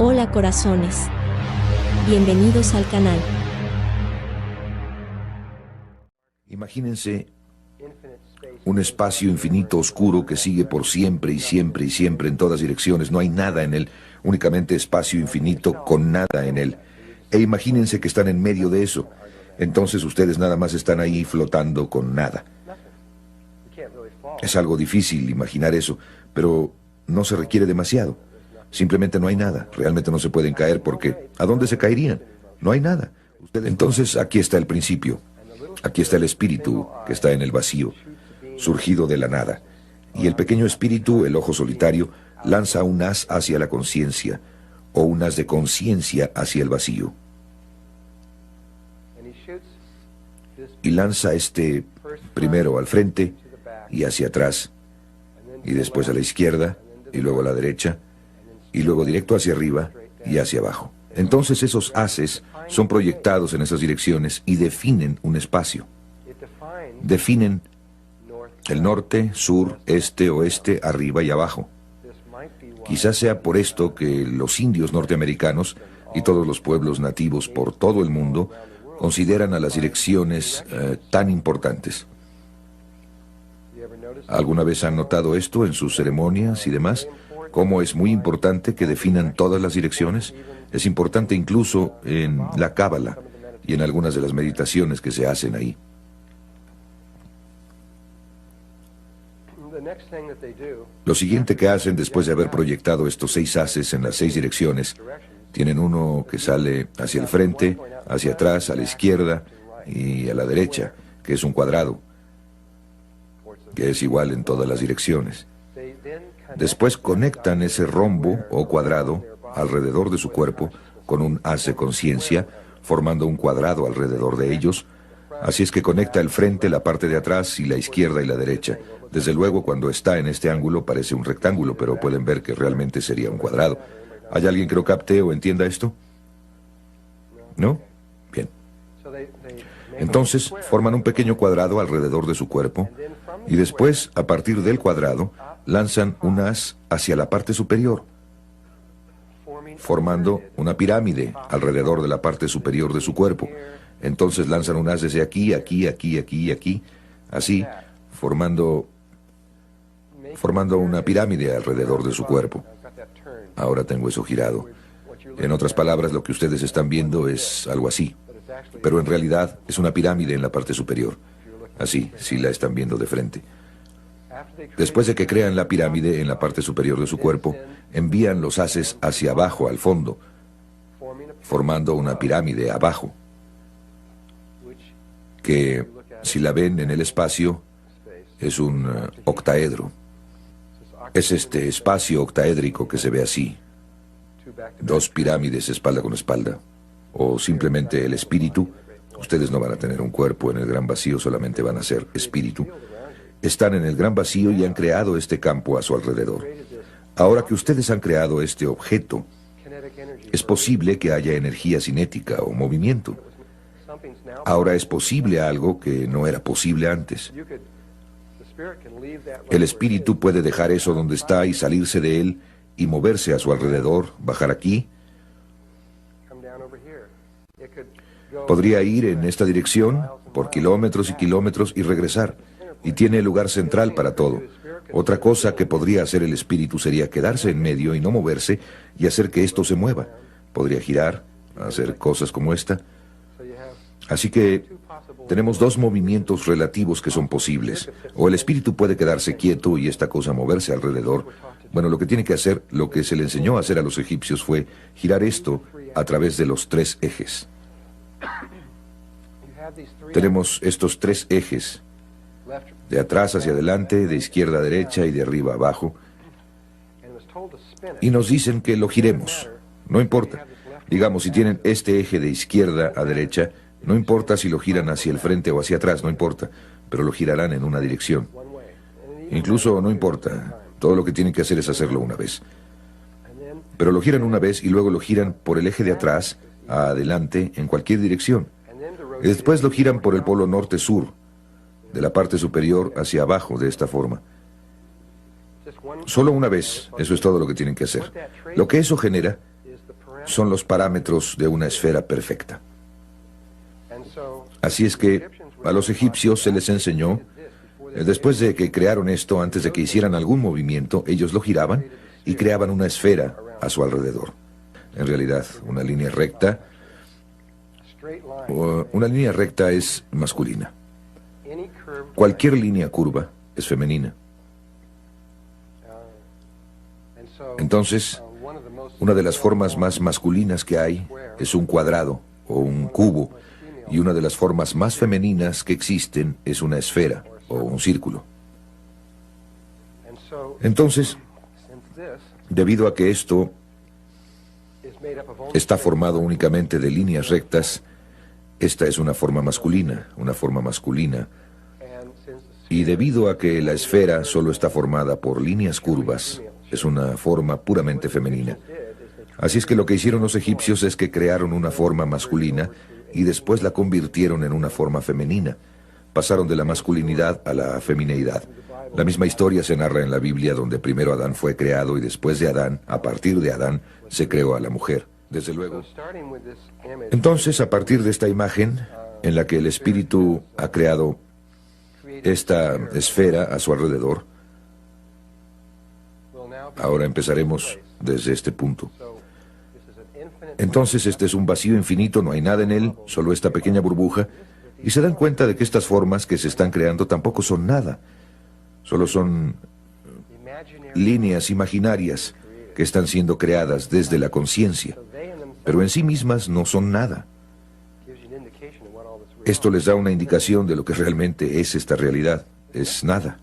Hola corazones. Bienvenidos al canal. Imagínense un espacio infinito oscuro que sigue por siempre y siempre y siempre en todas direcciones. No hay nada en él, únicamente espacio infinito con nada en él. E imagínense que están en medio de eso. Entonces ustedes nada más están ahí flotando con nada. Es algo difícil imaginar eso, pero no se requiere demasiado. Simplemente no hay nada. Realmente no se pueden caer porque ¿a dónde se caerían? No hay nada. Entonces aquí está el principio. Aquí está el espíritu que está en el vacío, surgido de la nada. Y el pequeño espíritu, el ojo solitario, lanza un haz hacia la conciencia, o un haz de conciencia hacia el vacío. Y lanza este primero al frente y hacia atrás, y después a la izquierda, y luego a la derecha, y luego directo hacia arriba y hacia abajo. Entonces esos haces son proyectados en esas direcciones y definen un espacio. Definen el norte, sur, este, oeste, arriba y abajo. Quizás sea por esto que los indios norteamericanos y todos los pueblos nativos por todo el mundo consideran a las direcciones tan importantes. ¿Alguna vez han notado esto en sus ceremonias y demás? ¿Cómo es muy importante que definan todas las direcciones? Es importante incluso en la Cábala y en algunas de las meditaciones que se hacen ahí. Lo siguiente que hacen después de haber proyectado estos 6 haces en las 6 direcciones, tienen uno que sale hacia el frente, hacia atrás, a la izquierda y a la derecha, que es un cuadrado, que es igual en todas las direcciones. Después conectan ese rombo o cuadrado alrededor de su cuerpo con un haz de conciencia, formando un cuadrado alrededor de ellos. Así es que conecta el frente, la parte de atrás y la izquierda y la derecha. Desde luego, cuando está en este ángulo parece un rectángulo, pero pueden ver que realmente sería un cuadrado. ¿Hay alguien que lo capte o entienda esto? ¿No? Bien. Entonces, forman un pequeño cuadrado alrededor de su cuerpo y después, a partir del cuadrado, lanzan un haz hacia la parte superior, formando una pirámide alrededor de la parte superior de su cuerpo. Entonces lanzan un haz desde aquí, aquí, aquí, aquí y aquí, así, formando una pirámide alrededor de su cuerpo. Ahora tengo eso girado. En otras palabras, lo que ustedes están viendo es algo así, pero en realidad es una pirámide en la parte superior. Así, si la están viendo de frente. Después de que crean la pirámide en la parte superior de su cuerpo, envían los haces hacia abajo, al fondo, formando una pirámide abajo, que, si la ven en el espacio, es un octaedro. Es este espacio octaédrico que se ve así. 2 pirámides espalda con espalda. O simplemente el espíritu. Ustedes no van a tener un cuerpo en el gran vacío, solamente van a ser espíritu. Están en el gran vacío y han creado este campo a su alrededor. Ahora que ustedes han creado este objeto, es posible que haya energía cinética o movimiento. Ahora es posible algo que no era posible antes. El espíritu puede dejar eso donde está y salirse de él y moverse a su alrededor, bajar aquí. Podría ir en esta dirección por kilómetros y kilómetros y regresar. Y tiene el lugar central para todo. Otra cosa que podría hacer el espíritu sería quedarse en medio y no moverse y hacer que esto se mueva. Podría girar, hacer cosas como esta. Así que tenemos 2 movimientos relativos que son posibles. O el espíritu puede quedarse quieto y esta cosa moverse alrededor. Bueno, lo que tiene que hacer, lo que se le enseñó a hacer a los egipcios fue girar esto a través de los 3 ejes. Tenemos estos 3 ejes. De atrás hacia adelante, de izquierda a derecha y de arriba a abajo. Y nos dicen que lo giremos. No importa. Digamos, si tienen este eje de izquierda a derecha, no importa si lo giran hacia el frente o hacia atrás, no importa. Pero lo girarán en una dirección. Incluso no importa. Todo lo que tienen que hacer es hacerlo una vez. Pero lo giran una vez y luego lo giran por el eje de atrás a adelante en cualquier dirección. Y después lo giran por el polo norte-sur, de la parte superior hacia abajo, de esta forma. Solo una vez, eso es todo lo que tienen que hacer. Lo que eso genera son los parámetros de una esfera perfecta. Así es que a los egipcios se les enseñó, después de que crearon esto, antes de que hicieran algún movimiento, ellos lo giraban y creaban una esfera a su alrededor. En realidad, una línea recta es masculina. Cualquier línea curva es femenina. Entonces, una de las formas más masculinas que hay es un cuadrado o un cubo, y una de las formas más femeninas que existen es una esfera o un círculo. Entonces, debido a que esto está formado únicamente de líneas rectas, esta es una forma masculina, y debido a que la esfera solo está formada por líneas curvas, es una forma puramente femenina. Así es que lo que hicieron los egipcios es que crearon una forma masculina y después la convirtieron en una forma femenina. Pasaron de la masculinidad a la femineidad. La misma historia se narra en la Biblia, donde primero Adán fue creado y después de Adán, a partir de Adán, se creó a la mujer. Desde luego. Entonces, a partir de esta imagen, en la que el Espíritu ha creado esta esfera a su alrededor, ahora empezaremos desde este punto. Entonces, este es un vacío infinito, no hay nada en él, solo esta pequeña burbuja, y se dan cuenta de que estas formas que se están creando tampoco son nada, solo son líneas imaginarias que están siendo creadas desde la conciencia, pero en sí mismas no son nada. Esto les da una indicación de lo que realmente es esta realidad, es nada.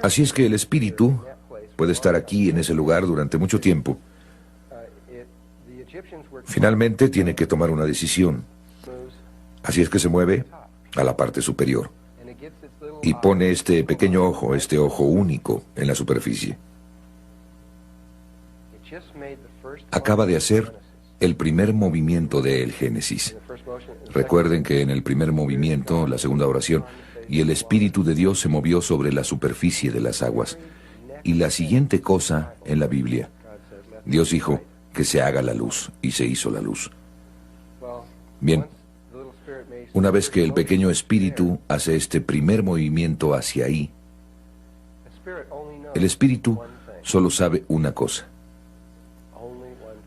Así es que el espíritu puede estar aquí en ese lugar durante mucho tiempo. Finalmente tiene que tomar una decisión. Así es que se mueve a la parte superior y pone este pequeño ojo, este ojo único en la superficie. Acaba de hacer el primer movimiento del Génesis. Recuerden que en el primer movimiento, la segunda oración, y el Espíritu de Dios se movió sobre la superficie de las aguas. Y la siguiente cosa en la Biblia, Dios dijo que se haga la luz, y se hizo la luz. Bien, una vez que el pequeño espíritu hace este primer movimiento hacia ahí, el espíritu solo sabe una cosa.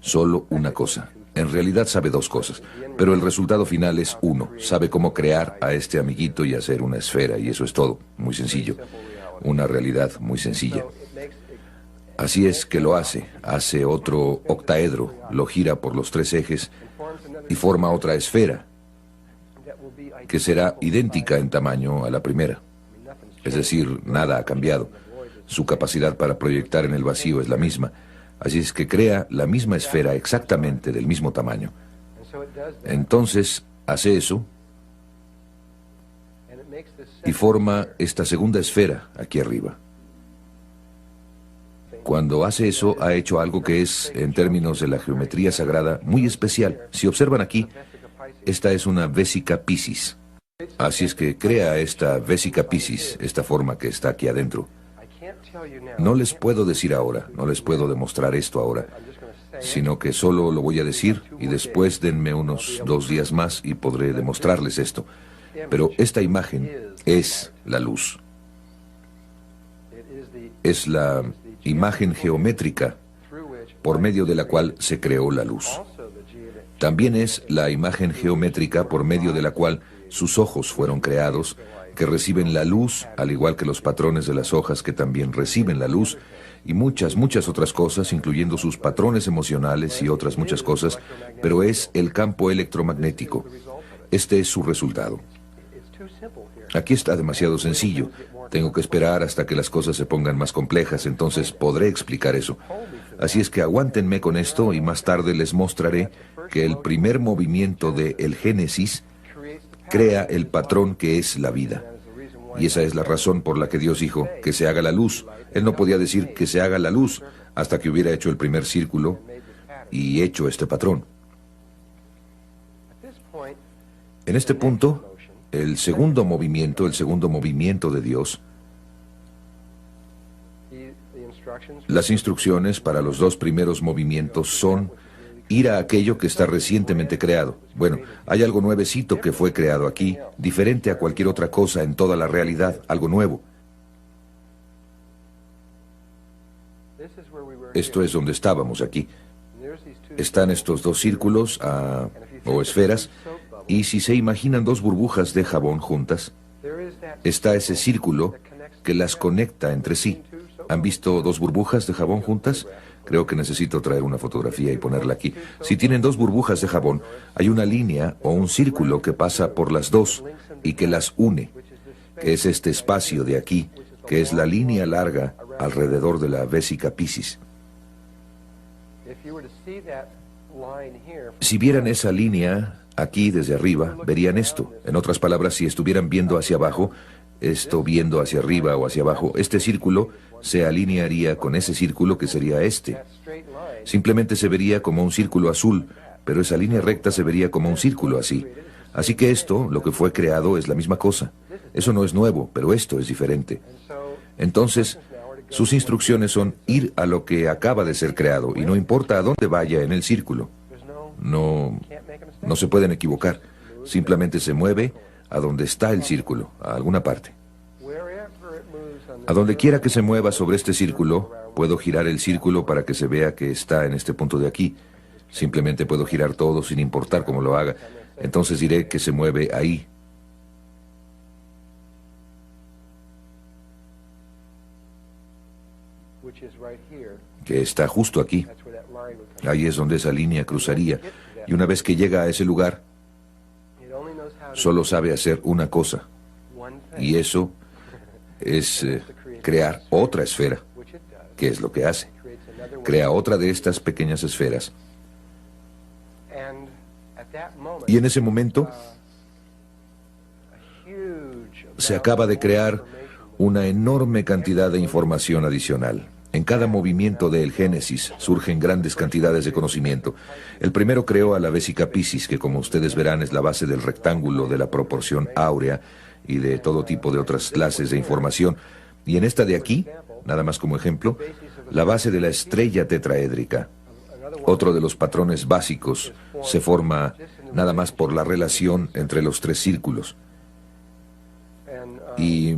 Solo una cosa. En realidad sabe dos cosas, pero el resultado final es uno. Sabe cómo crear a este amiguito y hacer una esfera, y eso es todo. Muy sencillo. Una realidad muy sencilla. Así es que lo hace otro octaedro, lo gira por los tres ejes y forma otra esfera que será idéntica en tamaño a la primera. Es decir, nada ha cambiado. Su capacidad para proyectar en el vacío es la misma. Así es que crea la misma esfera exactamente del mismo tamaño. Entonces hace eso y forma esta segunda esfera aquí arriba. Cuando hace eso, ha hecho algo que es, en términos de la geometría sagrada, muy especial. Si observan aquí, esta es una vésica Piscis. Así es que crea esta vésica Piscis, esta forma que está aquí adentro. No les puedo decir ahora, no les puedo demostrar esto ahora, sino que solo lo voy a decir y después denme unos 2 días más y podré demostrarles esto. Pero esta imagen es la luz. Es la imagen geométrica por medio de la cual se creó la luz. También es la imagen geométrica por medio de la cual sus ojos fueron creados, que reciben la luz, al igual que los patrones de las hojas que también reciben la luz, y muchas, muchas otras cosas, incluyendo sus patrones emocionales y otras muchas cosas, pero es el campo electromagnético. Este es su resultado. Aquí está demasiado sencillo. Tengo que esperar hasta que las cosas se pongan más complejas, entonces podré explicar eso. Así es que aguántenme con esto y más tarde les mostraré que el primer movimiento de el Génesis crea el patrón que es la vida. Y esa es la razón por la que Dios dijo que se haga la luz. Él no podía decir que se haga la luz hasta que hubiera hecho el primer círculo y hecho este patrón. En este punto, el segundo movimiento de Dios, Las instrucciones para los dos primeros movimientos son ir a aquello que está recientemente creado. Bueno, hay algo nuevecito que fue creado aquí, diferente a cualquier otra cosa en toda la realidad, algo nuevo. Esto es donde estábamos aquí. Están estos dos círculos o esferas, y si se imaginan dos burbujas de jabón juntas, está ese círculo que las conecta entre sí. ¿Han visto dos burbujas de jabón juntas? Creo que necesito traer una fotografía y ponerla aquí. Si tienen dos burbujas de jabón, hay una línea o un círculo que pasa por las dos y que las une, que es este espacio de aquí, que es la línea larga alrededor de la vésica Piscis. Si vieran esa línea aquí desde arriba, verían esto. En otras palabras, si estuvieran viendo hacia abajo, esto viendo hacia arriba o hacia abajo, este círculo se alinearía con ese círculo que sería este. Simplemente se vería como un círculo azul, pero esa línea recta se vería como un círculo así. Así que esto, lo que fue creado, es la misma cosa. Eso no es nuevo, pero esto es diferente. Entonces, sus instrucciones son ir a lo que acaba de ser creado, y no importa a dónde vaya en el círculo. No se pueden equivocar. Simplemente se mueve a donde está el círculo, a alguna parte. A donde quiera que se mueva sobre este círculo, puedo girar el círculo para que se vea que está en este punto de aquí. Simplemente puedo girar todo sin importar cómo lo haga. Entonces diré que se mueve ahí. Que está justo aquí. Ahí es donde esa línea cruzaría. Y una vez que llega a ese lugar, solo sabe hacer una cosa. Y eso es crear otra esfera. ¿Qué es lo que hace? Crea otra de estas pequeñas esferas. Y en ese momento se acaba de crear una enorme cantidad de información adicional. En cada movimiento del Génesis surgen grandes cantidades de conocimiento. El primero creó a la vésica Piscis, que como ustedes verán es la base del rectángulo, de la proporción áurea y de todo tipo de otras clases de información. Y en esta de aquí, nada más como ejemplo, la base de la estrella tetraédrica. Otro de los patrones básicos se forma nada más por la relación entre los tres círculos. Y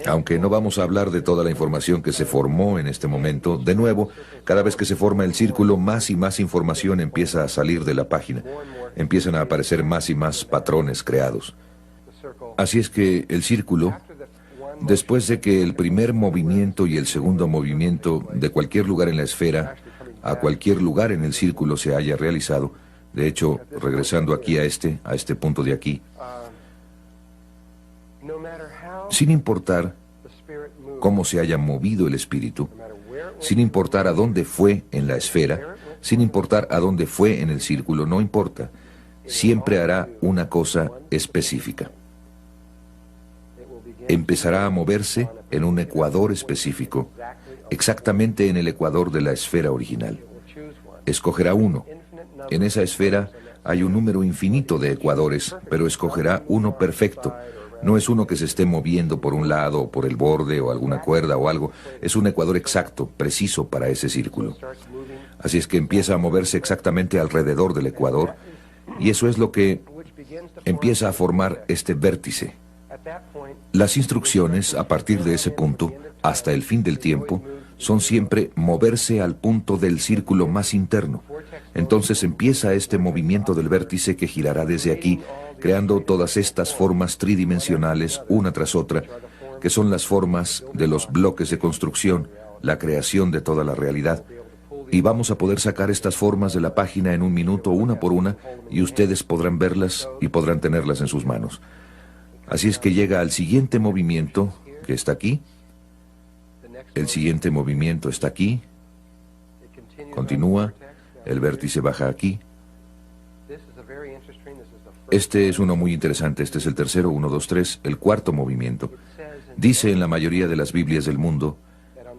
aunque no vamos a hablar de toda la información que se formó en este momento, de nuevo, cada vez que se forma el círculo, más y más información empieza a salir de la página. Empiezan a aparecer más y más patrones creados. Así es que el círculo, después de que el primer movimiento y el segundo movimiento de cualquier lugar en la esfera a cualquier lugar en el círculo se haya realizado, de hecho, regresando aquí a este punto de aquí, sin importar cómo se haya movido el espíritu, sin importar a dónde fue en la esfera, sin importar a dónde fue en el círculo, no importa, siempre hará una cosa específica. Empezará a moverse en un ecuador específico, exactamente en el ecuador de la esfera original. Escogerá uno. En esa esfera hay un número infinito de ecuadores, pero escogerá uno perfecto. No es uno que se esté moviendo por un lado o por el borde o alguna cuerda o algo. Es un ecuador exacto, preciso para ese círculo. Así es que empieza a moverse exactamente alrededor del ecuador, y eso es lo que empieza a formar este vértice. Las instrucciones a partir de ese punto, hasta el fin del tiempo, son siempre moverse al punto del círculo más interno. Entonces empieza este movimiento del vértice que girará desde aquí, creando todas estas formas tridimensionales una tras otra, que son las formas de los bloques de construcción, la creación de toda la realidad. Y vamos a poder sacar estas formas de la página en un minuto, una por una, y ustedes podrán verlas y podrán tenerlas en sus manos. Así es que llega al siguiente movimiento, que está aquí. El siguiente movimiento está aquí. Continúa. El vértice baja aquí. Este es uno muy interesante. Este es el tercero, 1, 2, 3, el cuarto movimiento. Dice en la mayoría de las Biblias del mundo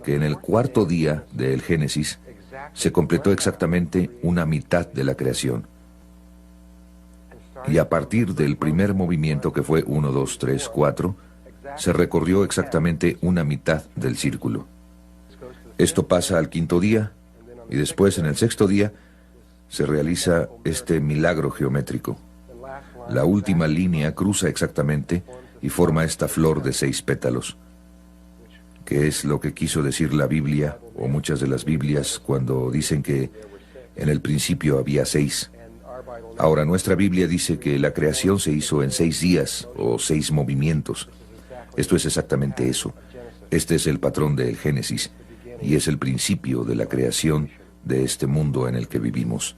que en el cuarto día del Génesis se completó exactamente una mitad de la creación. Y a partir del primer movimiento, que fue 1, 2, 3, 4, se recorrió exactamente una mitad del círculo. Esto pasa al quinto día y después, en el sexto día, se realiza este milagro geométrico. La última línea cruza exactamente y forma esta flor de 6 pétalos, que es lo que quiso decir la Biblia, o muchas de las Biblias, cuando dicen que en el principio había 6. Ahora, nuestra Biblia dice que la creación se hizo en 6 días, o 6 movimientos. Esto es exactamente eso. Este es el patrón del Génesis, y es el principio de la creación de este mundo en el que vivimos.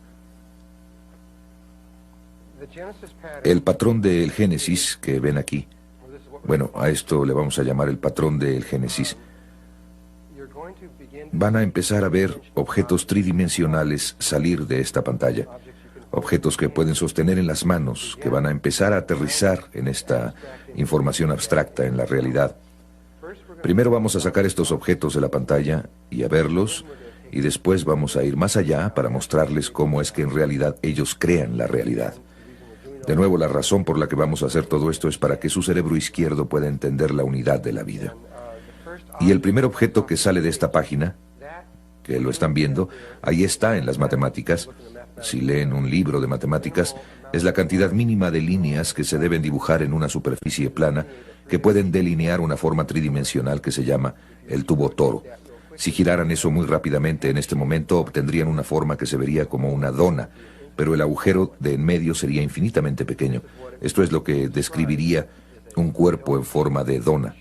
El patrón del Génesis que ven aquí, bueno, a esto le vamos a llamar el patrón del Génesis. Van a empezar a ver objetos tridimensionales salir de esta pantalla. Objetos que pueden sostener en las manos, que van a empezar a aterrizar en esta información abstracta, en la realidad. Primero vamos a sacar estos objetos de la pantalla y a verlos, y después vamos a ir más allá para mostrarles cómo es que en realidad ellos crean la realidad. De nuevo, la razón por la que vamos a hacer todo esto es para que su cerebro izquierdo pueda entender la unidad de la vida. Y el primer objeto que sale de esta página, que lo están viendo, ahí está en las matemáticas. Si leen un libro de matemáticas, es la cantidad mínima de líneas que se deben dibujar en una superficie plana que pueden delinear una forma tridimensional que se llama el tubo toro. Si giraran eso muy rápidamente en este momento, obtendrían una forma que se vería como una dona, pero el agujero de en medio sería infinitamente pequeño. Esto es lo que describiría un cuerpo en forma de dona.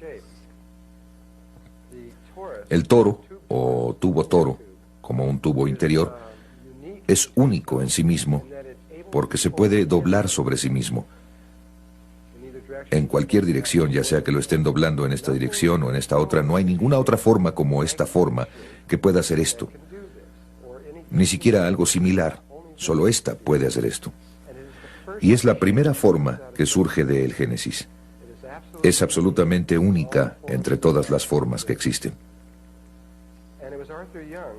El toro, o tubo toro, como un tubo interior, es único en sí mismo, porque se puede doblar sobre sí mismo. En cualquier dirección, ya sea que lo estén doblando en esta dirección o en esta otra, no hay ninguna otra forma como esta forma que pueda hacer esto. Ni siquiera algo similar, solo esta puede hacer esto. Y es la primera forma que surge del Génesis. Es absolutamente única entre todas las formas que existen.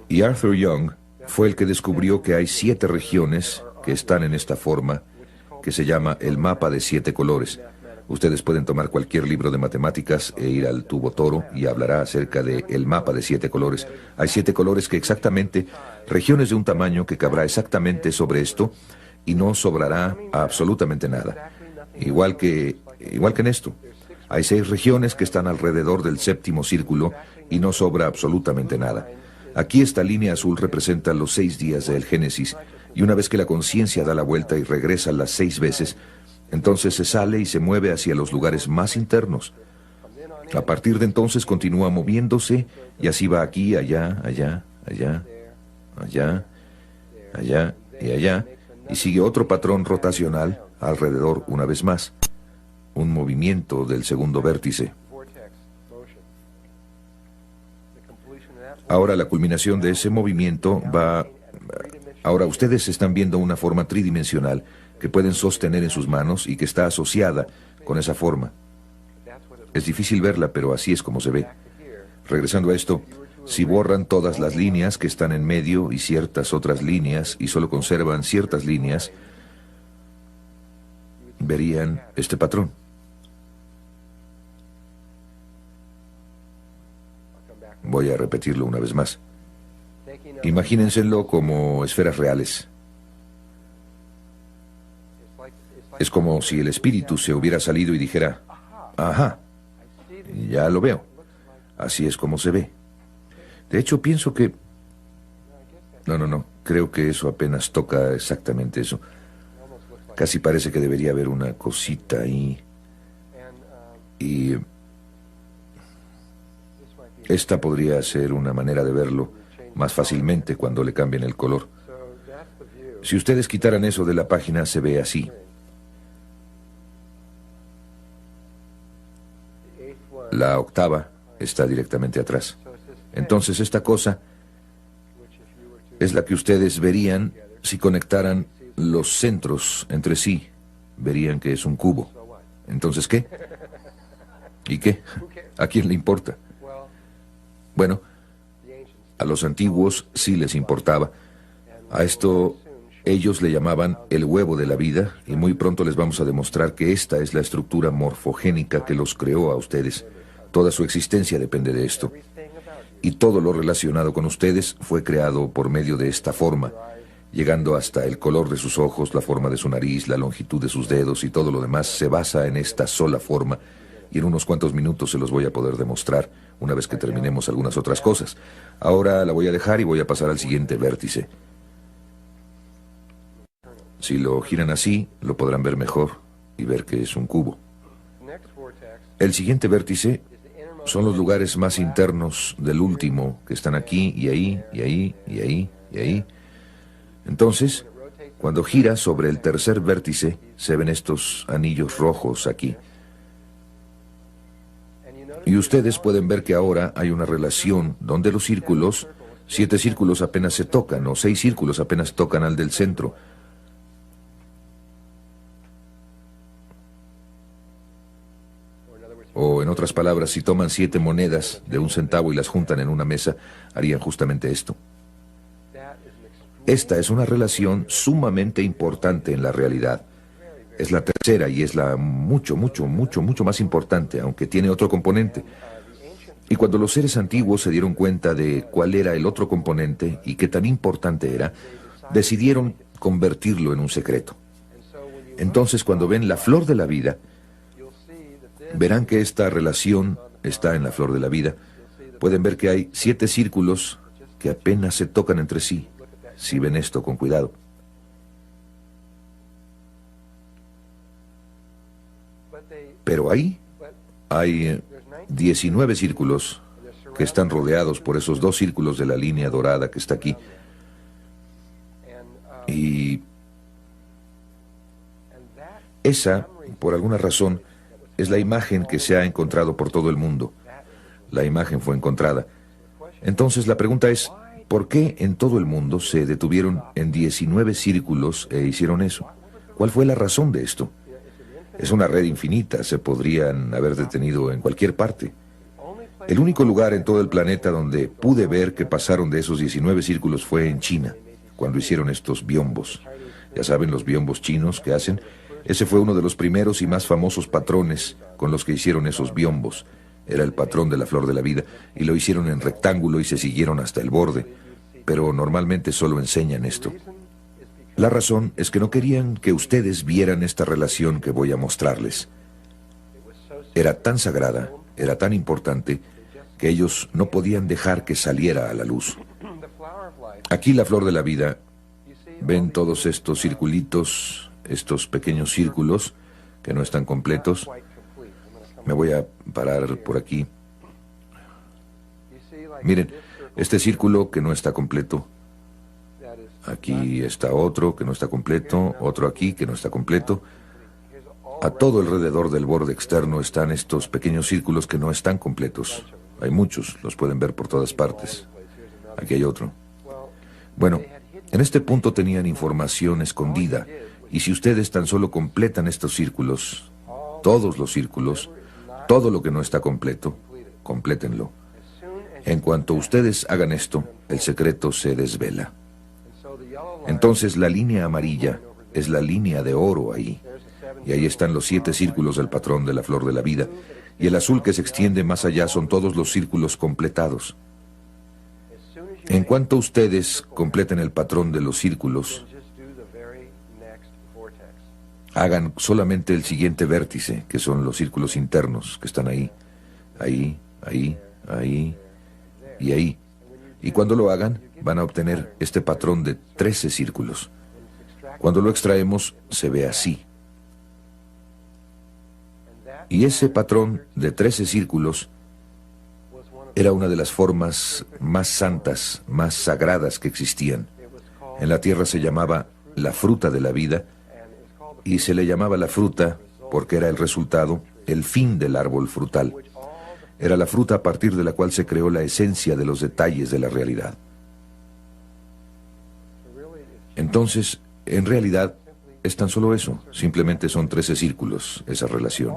Y Arthur Young fue el que descubrió que hay 7 regiones que están en esta forma, que se llama el mapa de 7 colores. Ustedes pueden tomar cualquier libro de matemáticas e ir al tubo toro y hablará acerca del mapa de 7 colores. Hay 7 colores que exactamente, regiones de un tamaño que cabrá exactamente sobre esto y no sobrará absolutamente nada. Igual que en esto. Hay 6 regiones que están alrededor del 7º círculo y no sobra absolutamente nada. Aquí esta línea azul representa los 6 días del Génesis, y una vez que la conciencia da la vuelta y regresa las 6 veces, entonces se sale y se mueve hacia los lugares más internos. A partir de entonces continúa moviéndose, y así va aquí, allá, allá, allá, allá, allá y allá, y sigue otro patrón rotacional alrededor una vez más, un movimiento del segundo vértice. Ahora la culminación de ese movimiento va... Ahora ustedes están viendo una forma tridimensional que pueden sostener en sus manos y que está asociada con esa forma. Es difícil verla, pero así es como se ve. Regresando a esto, si borran todas las líneas que están en medio y ciertas otras líneas y solo conservan ciertas líneas, verían este patrón. Voy a repetirlo una vez más. Imagínenselo como esferas reales. Es como si el espíritu se hubiera salido y dijera, ajá, ya lo veo. Así es como se ve. De hecho, pienso que... No, creo que eso apenas toca exactamente eso. Casi parece que debería haber una cosita ahí. Y... esta podría ser una manera de verlo más fácilmente cuando le cambien el color. Si ustedes quitaran eso de la página, se ve así. La octava está directamente atrás. Entonces esta cosa es la que ustedes verían si conectaran los centros entre sí. Verían que es un cubo. Entonces, ¿qué? ¿Y qué? ¿A quién le importa? Bueno, a los antiguos sí les importaba. A esto ellos le llamaban el huevo de la vida, y muy pronto les vamos a demostrar que esta es la estructura morfogénica que los creó a ustedes. Toda su existencia depende de esto. Y todo lo relacionado con ustedes fue creado por medio de esta forma, llegando hasta el color de sus ojos, la forma de su nariz, la longitud de sus dedos y todo lo demás se basa en esta sola forma. Y en unos cuantos minutos se los voy a poder demostrar, una vez que terminemos algunas otras cosas. Ahora la voy a dejar y voy a pasar al siguiente vértice. Si lo giran así, lo podrán ver mejor y ver que es un cubo. El siguiente vértice son los lugares más internos del último, que están aquí y ahí, y ahí, y ahí, y ahí. Entonces, cuando gira sobre el tercer vértice, se ven estos anillos rojos aquí. Y ustedes pueden ver que ahora hay una relación donde los círculos, 7 círculos apenas se tocan, o 6 círculos apenas tocan al del centro. O en otras palabras, si toman 7 monedas de 1 centavo y las juntan en una mesa, harían justamente esto. Esta es una relación sumamente importante en la realidad. Es la tercera y es la mucho más importante, aunque tiene otro componente. Y cuando los seres antiguos se dieron cuenta de cuál era el otro componente y qué tan importante era, decidieron convertirlo en un secreto. Entonces, cuando ven la flor de la vida, verán que esta relación está en la flor de la vida. Pueden ver que hay 7 círculos que apenas se tocan entre sí, si ven esto con cuidado. Pero ahí hay 19 círculos que están rodeados por esos 2 círculos de la línea dorada que está aquí. Y esa, por alguna razón, es la imagen que se ha encontrado por todo el mundo. La imagen fue encontrada. Entonces la pregunta es, ¿por qué en todo el mundo se detuvieron en 19 círculos e hicieron eso? ¿Cuál fue la razón de esto? Es una red infinita, se podrían haber detenido en cualquier parte. El único lugar en todo el planeta donde pude ver que pasaron de esos 19 círculos fue en China, cuando hicieron estos biombos. Ya saben, los biombos chinos que hacen. Ese fue uno de los primeros y más famosos patrones con los que hicieron esos biombos. Era el patrón de la flor de la vida, y lo hicieron en rectángulo y se siguieron hasta el borde. Pero normalmente solo enseñan esto. La razón es que no querían que ustedes vieran esta relación que voy a mostrarles. Era tan sagrada, era tan importante, que ellos no podían dejar que saliera a la luz. Aquí la flor de la vida, ven todos estos circulitos, estos pequeños círculos que no están completos. Me voy a parar por aquí. Miren, este círculo que no está completo. Aquí está otro que no está completo, otro aquí que no está completo. A todo alrededor del borde externo están estos pequeños círculos que no están completos. Hay muchos, los pueden ver por todas partes. Aquí hay otro. Bueno, en este punto tenían información escondida, y si ustedes tan solo completan estos círculos, todos los círculos, todo lo que no está completo, complétenlo. En cuanto ustedes hagan esto, el secreto se desvela. Entonces la línea amarilla es la línea de oro ahí. Y ahí están los 7 círculos del patrón de la flor de la vida. Y el azul que se extiende más allá son todos los círculos completados. En cuanto ustedes completen el patrón de los círculos, hagan solamente el siguiente vértice, que son los círculos internos que están ahí, ahí, ahí, ahí y ahí. Y cuando lo hagan, van a obtener este patrón de 13 círculos. Cuando lo extraemos, se ve así. Y ese patrón de 13 círculos era una de las formas más santas, más sagradas que existían. En la tierra se llamaba la fruta de la vida, y se le llamaba la fruta porque era el resultado, el fin del árbol frutal. Era la fruta a partir de la cual se creó la esencia de los detalles de la realidad. Entonces, en realidad, es tan solo eso. Simplemente son 13 círculos, esa relación.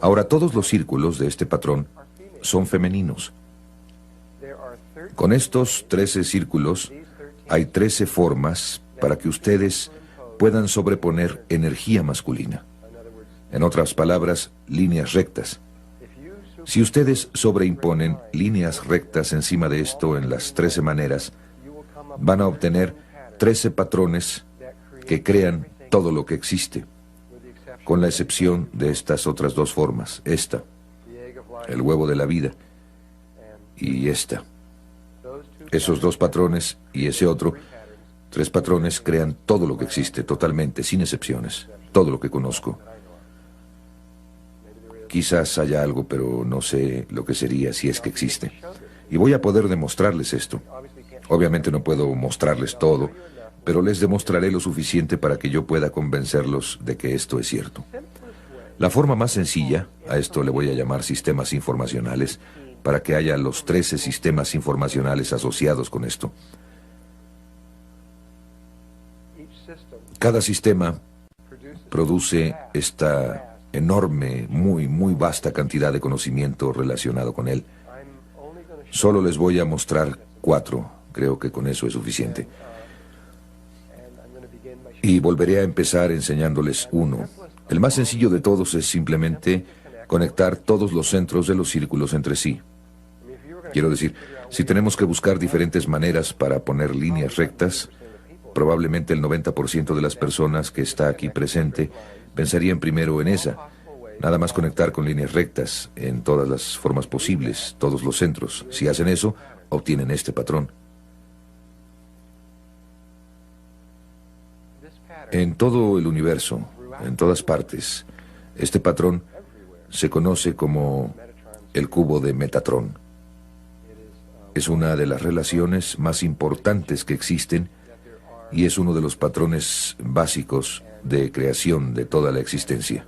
Ahora, todos los círculos de este patrón son femeninos. Con estos 13 círculos, hay 13 formas para que ustedes puedan sobreponer energía masculina. En otras palabras, líneas rectas. Si ustedes sobreimponen líneas rectas encima de esto en las 13 maneras, van a obtener 13 patrones que crean todo lo que existe, con la excepción de estas otras dos formas, esta, el huevo de la vida, y esta. Esos dos patrones y ese otro, 3 patrones crean todo lo que existe, totalmente, sin excepciones, todo lo que conozco. Quizás haya algo, pero no sé lo que sería si es que existe. Y voy a poder demostrarles esto. Obviamente no puedo mostrarles todo, pero les demostraré lo suficiente para que yo pueda convencerlos de que esto es cierto. La forma más sencilla, a esto le voy a llamar sistemas informacionales, para que haya los 13 sistemas informacionales asociados con esto. Cada sistema produce esta enorme, muy vasta cantidad de conocimiento relacionado con él. Solo les voy a mostrar 4. Creo que con eso es suficiente. Y volveré a empezar enseñándoles uno. El más sencillo de todos es simplemente conectar todos los centros de los círculos entre sí. Quiero decir, si tenemos que buscar diferentes maneras para poner líneas rectas, probablemente el 90% de las personas que está aquí presente pensarían primero en esa. Nada más conectar con líneas rectas en todas las formas posibles, todos los centros. Si hacen eso, obtienen este patrón. En todo el universo, en todas partes, este patrón se conoce como el cubo de Metatron. Es una de las relaciones más importantes que existen y es uno de los patrones básicos de creación de toda la existencia.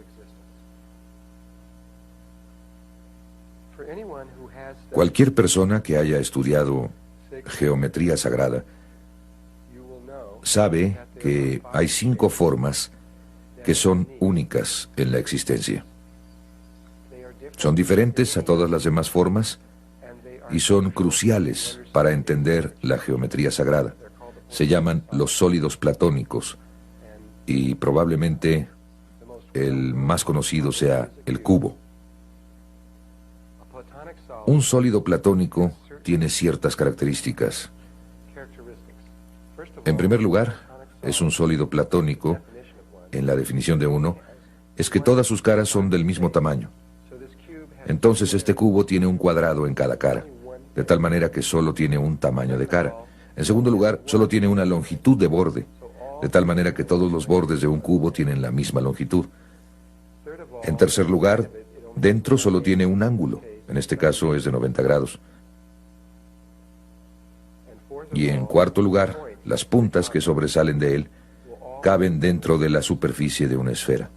Cualquier persona que haya estudiado geometría sagrada sabe que hay 5 formas que son únicas en la existencia. Son diferentes a todas las demás formas y son cruciales para entender la geometría sagrada. Se llaman los sólidos platónicos y probablemente el más conocido sea el cubo. Un sólido platónico tiene ciertas características. En primer lugar, es un sólido platónico, en la definición de uno, es que todas sus caras son del mismo tamaño. Entonces este cubo tiene un cuadrado en cada cara, de tal manera que solo tiene un tamaño de cara. En segundo lugar, solo tiene una longitud de borde, de tal manera que todos los bordes de un cubo tienen la misma longitud. En tercer lugar, dentro solo tiene un ángulo, en este caso es de 90 grados. Y en cuarto lugar, las puntas que sobresalen de él caben dentro de la superficie de una esfera.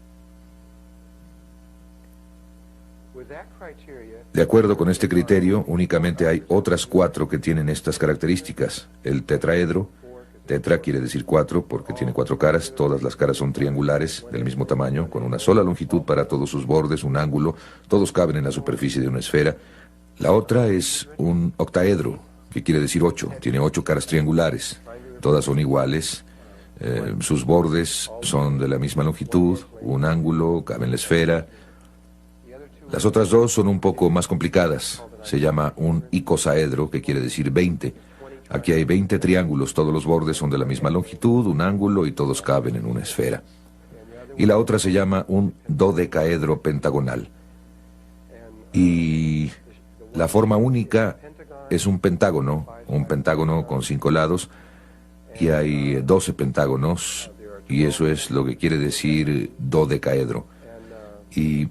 De acuerdo con este criterio, únicamente hay otras 4 que tienen estas características. El tetraedro, tetra quiere decir 4 porque tiene 4 caras, todas las caras son triangulares del mismo tamaño, con una sola longitud para todos sus bordes, un ángulo, todos caben en la superficie de una esfera. La otra es un octaedro, que quiere decir 8, tiene 8 caras triangulares, todas son iguales, sus bordes son de la misma longitud, un ángulo, cabe en la esfera. Las otras 2 son un poco más complicadas. Se llama un icosaedro, que quiere decir 20. Aquí hay 20 triángulos, todos los bordes son de la misma longitud, un ángulo y todos caben en una esfera. Y la otra se llama un dodecaedro pentagonal. Y la forma única es un pentágono con 5 lados, y hay 12 pentágonos, y eso es lo que quiere decir dodecaedro. Y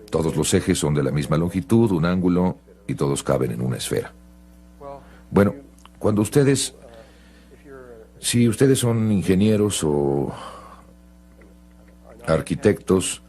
todos los ejes son de la misma longitud, un ángulo, y todos caben en una esfera. Bueno, cuando si ustedes son ingenieros o arquitectos,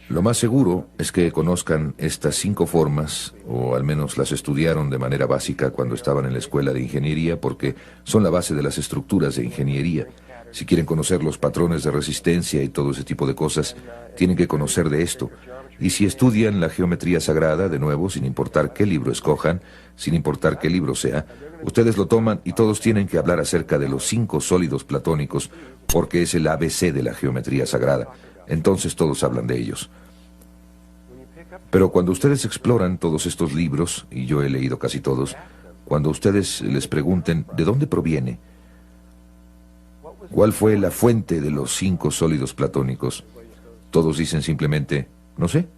lo más seguro es que conozcan estas 5 formas, o al menos las estudiaron de manera básica cuando estaban en la escuela de ingeniería, porque son la base de las estructuras de ingeniería. Si quieren conocer los patrones de resistencia y todo ese tipo de cosas, tienen que conocer de esto. Y si estudian la geometría sagrada, de nuevo, sin importar qué libro escojan, sin importar qué libro sea, ustedes lo toman y todos tienen que hablar acerca de los 5 sólidos platónicos, porque es el ABC de la geometría sagrada. Entonces todos hablan de ellos. Pero cuando ustedes exploran todos estos libros, y yo he leído casi todos, cuando ustedes les pregunten ¿de dónde proviene? ¿Cuál fue la fuente de los 5 sólidos platónicos? Todos dicen simplemente, no sé.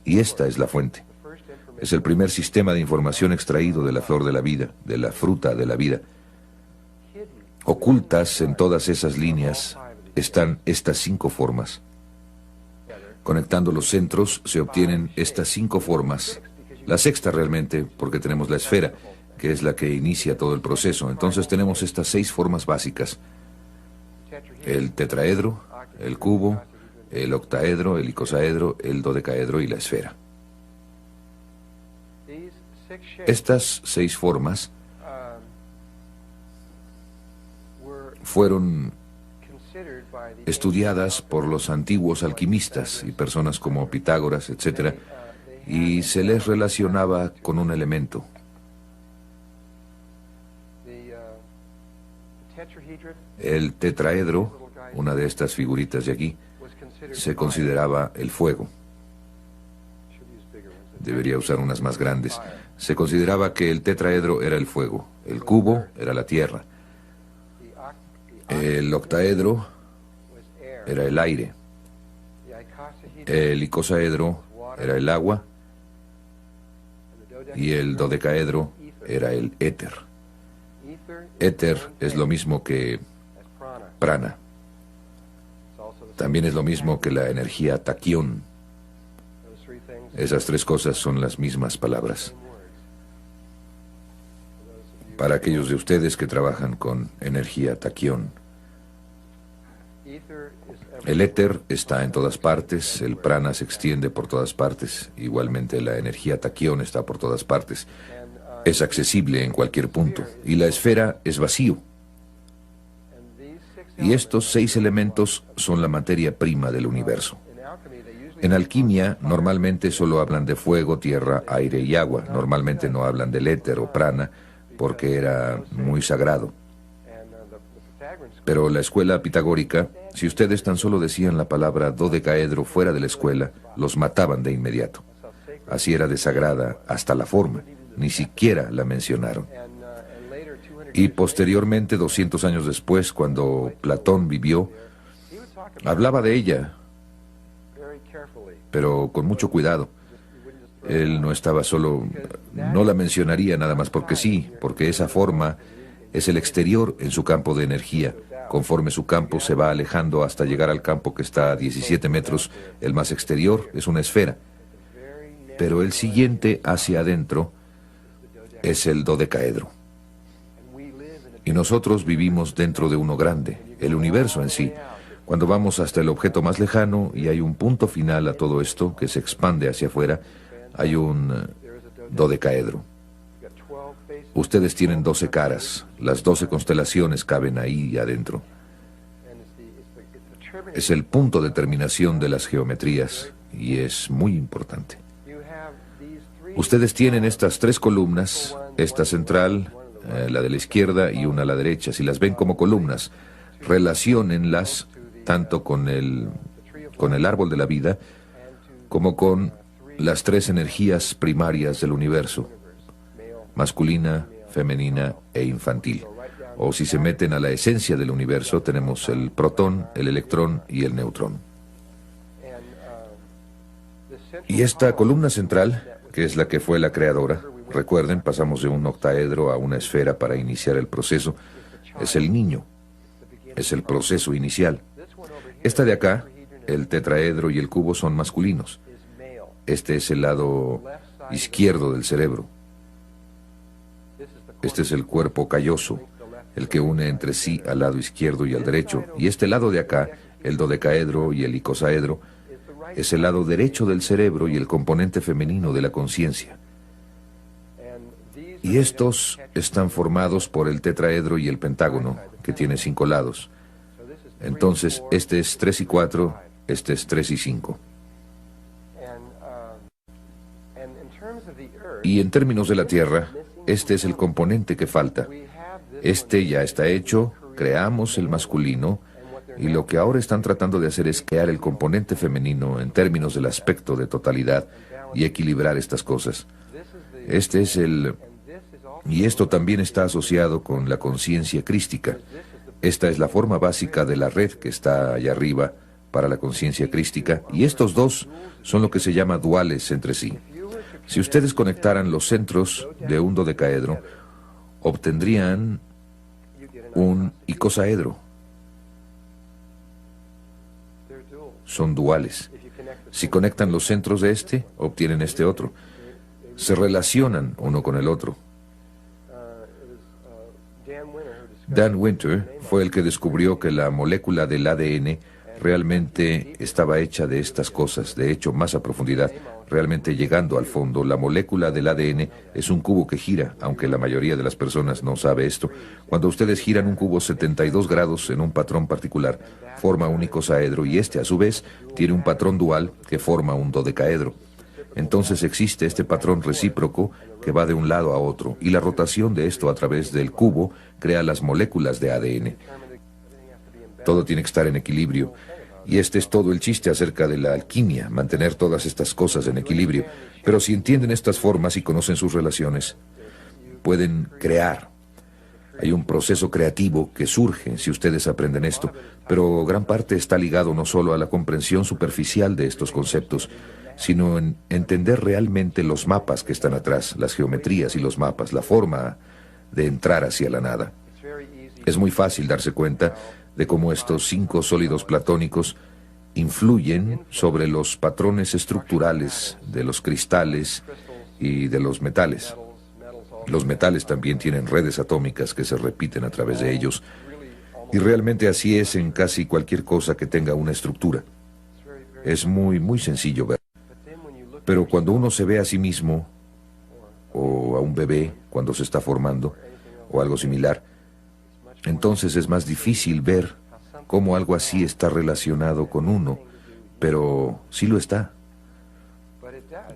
Y esta es la fuente. Es el primer sistema de información extraído de la flor de la vida, de la fruta de la vida. Ocultas en todas esas líneas están estas 5 formas. Conectando los centros se obtienen estas 5 formas. La sexta realmente, porque tenemos la esfera, que es la que inicia todo el proceso. Entonces tenemos estas 6 formas básicas. El tetraedro, el cubo, el octaedro, el icosaedro, el dodecaedro y la esfera. Estas 6 formas fueron estudiadas por los antiguos alquimistas y personas como Pitágoras, etc., y se les relacionaba con un elemento. El tetraedro, una de estas figuritas de aquí, se consideraba el fuego. Debería usar unas más grandes. Se consideraba que el tetraedro era el fuego, el cubo era la tierra, el octaedro era el aire, el icosaedro era el agua y el dodecaedro era el éter. Éter es lo mismo que prana. También es lo mismo que la energía taquión. Esas 3 cosas son las mismas palabras. Para aquellos de ustedes que trabajan con energía taquión. El éter está en todas partes, el prana se extiende por todas partes, igualmente la energía taquión está por todas partes. Es accesible en cualquier punto, y la esfera es vacío. Y estos 6 elementos son la materia prima del universo. En alquimia, normalmente solo hablan de fuego, tierra, aire y agua. Normalmente no hablan del éter o prana, porque era muy sagrado. Pero la escuela pitagórica, si ustedes tan solo decían la palabra dodecaedro fuera de la escuela, los mataban de inmediato. Así era de sagrada hasta la forma, ni siquiera la mencionaron. Y posteriormente, 200 años después, cuando Platón vivió, hablaba de ella, pero con mucho cuidado. Él no estaba solo, no la mencionaría nada más porque sí, porque esa forma es el exterior en su campo de energía. Conforme su campo se va alejando hasta llegar al campo que está a 17 metros, el más exterior es una esfera. Pero el siguiente hacia adentro es el dodecaedro. Y nosotros vivimos dentro de uno grande, el universo en sí. Cuando vamos hasta el objeto más lejano y hay un punto final a todo esto que se expande hacia afuera, hay un dodecaedro. Ustedes tienen 12 caras, las 12 constelaciones caben ahí adentro. Es el punto de terminación de las geometrías y es muy importante. Ustedes tienen estas 3 columnas, esta central, la de la izquierda y una a la derecha. Si las ven como columnas, relaciónenlas tanto con el árbol de la vida como con las 3 energías primarias del universo: masculina, femenina e infantil. O si se meten a la esencia del universo, tenemos el protón, el electrón y el neutrón. Y esta columna central, que es la que fue la creadora, recuerden, pasamos de un octaedro a una esfera para iniciar el proceso, es el niño, es el proceso inicial. Esta de acá, el tetraedro y el cubo, son masculinos. Este es el lado izquierdo del cerebro. Este es el cuerpo calloso, el que une entre sí al lado izquierdo y al derecho. Y este lado de acá, el dodecaedro y el icosaedro, es el lado derecho del cerebro y el componente femenino de la conciencia. Y estos están formados por el tetraedro y el pentágono, que tiene 5 lados. Entonces, este es 3 y 4, este es 3 y 5. Y en términos de la Tierra, este es el componente que falta. Este ya está hecho, creamos el masculino, Y lo que ahora están tratando de hacer es crear el componente femenino en términos del aspecto de totalidad y equilibrar estas cosas. Y esto también está asociado con la conciencia crística. Esta es la forma básica de la red que está allá arriba para la conciencia crística, y estos dos son lo que se llama duales entre sí. Si ustedes conectaran los centros de un dodecaedro, obtendrían un icosaedro. Son duales. Si conectan los centros de este, obtienen este otro. Se relacionan uno con el otro. Dan Winter fue el que descubrió que la molécula del ADN realmente estaba hecha de estas cosas, de hecho, más a profundidad, realmente llegando al fondo. La molécula del ADN es un cubo que gira, aunque la mayoría de las personas no sabe esto. Cuando ustedes giran un cubo 72 grados en un patrón particular, forma un icosaedro, y este, a su vez, tiene un patrón dual que forma un dodecaedro. Entonces existe este patrón recíproco que va de un lado a otro, y la rotación de esto a través del cubo crea las moléculas de ADN. Todo tiene que estar en equilibrio, y este es todo el chiste acerca de la alquimia, mantener todas estas cosas en equilibrio. Pero si entienden estas formas y conocen sus relaciones, pueden crear. Hay un proceso creativo que surge si ustedes aprenden esto, pero gran parte está ligado no solo a la comprensión superficial de estos conceptos, sino en entender realmente los mapas que están atrás, las geometrías y los mapas, la forma de entrar hacia la nada. Es muy fácil darse cuenta de cómo estos 5 sólidos platónicos influyen sobre los patrones estructurales de los cristales y de los metales. Los metales también tienen redes atómicas que se repiten a través de ellos, y realmente así es en casi cualquier cosa que tenga una estructura. Es muy sencillo ver. Pero cuando uno se ve a sí mismo, o a un bebé cuando se está formando, o algo similar, entonces es más difícil ver cómo algo así está relacionado con uno, pero sí lo está.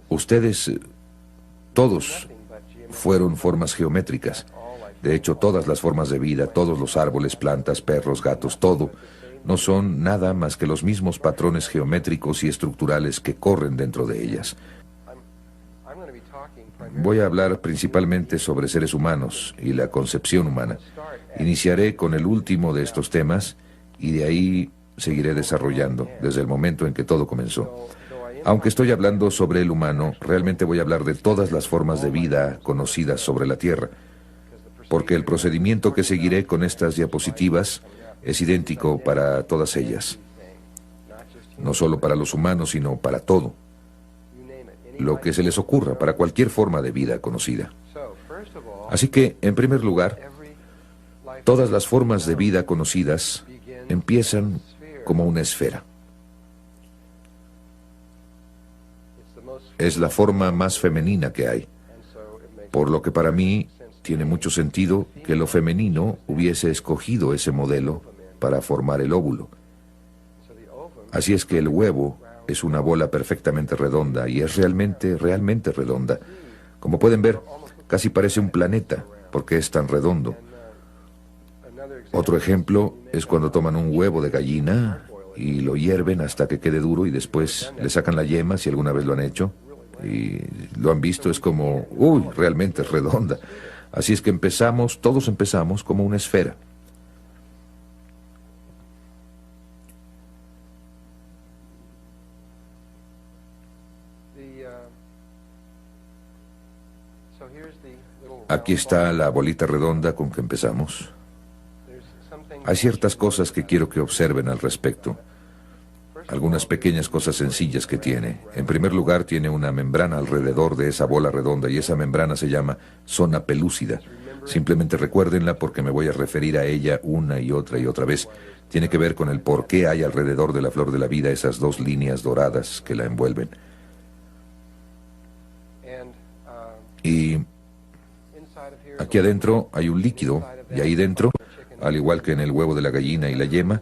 Ustedes, todos, fueron formas geométricas. De hecho, todas las formas de vida, todos los árboles, plantas, perros, gatos, todo, no son nada más que los mismos patrones geométricos y estructurales que corren dentro de ellas. Voy a hablar principalmente sobre seres humanos y la concepción humana. Iniciaré con el último de estos temas y de ahí seguiré desarrollando desde el momento en que todo comenzó. Aunque estoy hablando sobre el humano, realmente voy a hablar de todas las formas de vida conocidas sobre la Tierra, porque el procedimiento que seguiré con estas diapositivas es idéntico para todas ellas. No solo para los humanos, sino para todo. Lo que se les ocurra, para cualquier forma de vida conocida. Así que, en primer lugar, todas las formas de vida conocidas empiezan como una esfera. Es la forma más femenina que hay, por lo que para mí tiene mucho sentido que lo femenino hubiese escogido ese modelo para formar el óvulo. Así es que el huevo es una bola perfectamente redonda y es realmente redonda. Como pueden ver, casi parece un planeta porque es tan redondo. Otro ejemplo es cuando toman un huevo de gallina y lo hierven hasta que quede duro y después le sacan la yema, si alguna vez lo han hecho, y lo han visto, es como, realmente es redonda. Así es que todos empezamos como una esfera. Aquí está la bolita redonda con que empezamos. Hay ciertas cosas que quiero que observen al respecto. Algunas pequeñas cosas sencillas que tiene. En primer lugar, tiene una membrana alrededor de esa bola redonda y esa membrana se llama zona pelúcida. Simplemente recuérdenla porque me voy a referir a ella una y otra vez. Tiene que ver con el por qué hay alrededor de la flor de la vida esas 2 líneas doradas que la envuelven. Y aquí adentro hay un líquido, y ahí dentro, al igual que en el huevo de la gallina y la yema,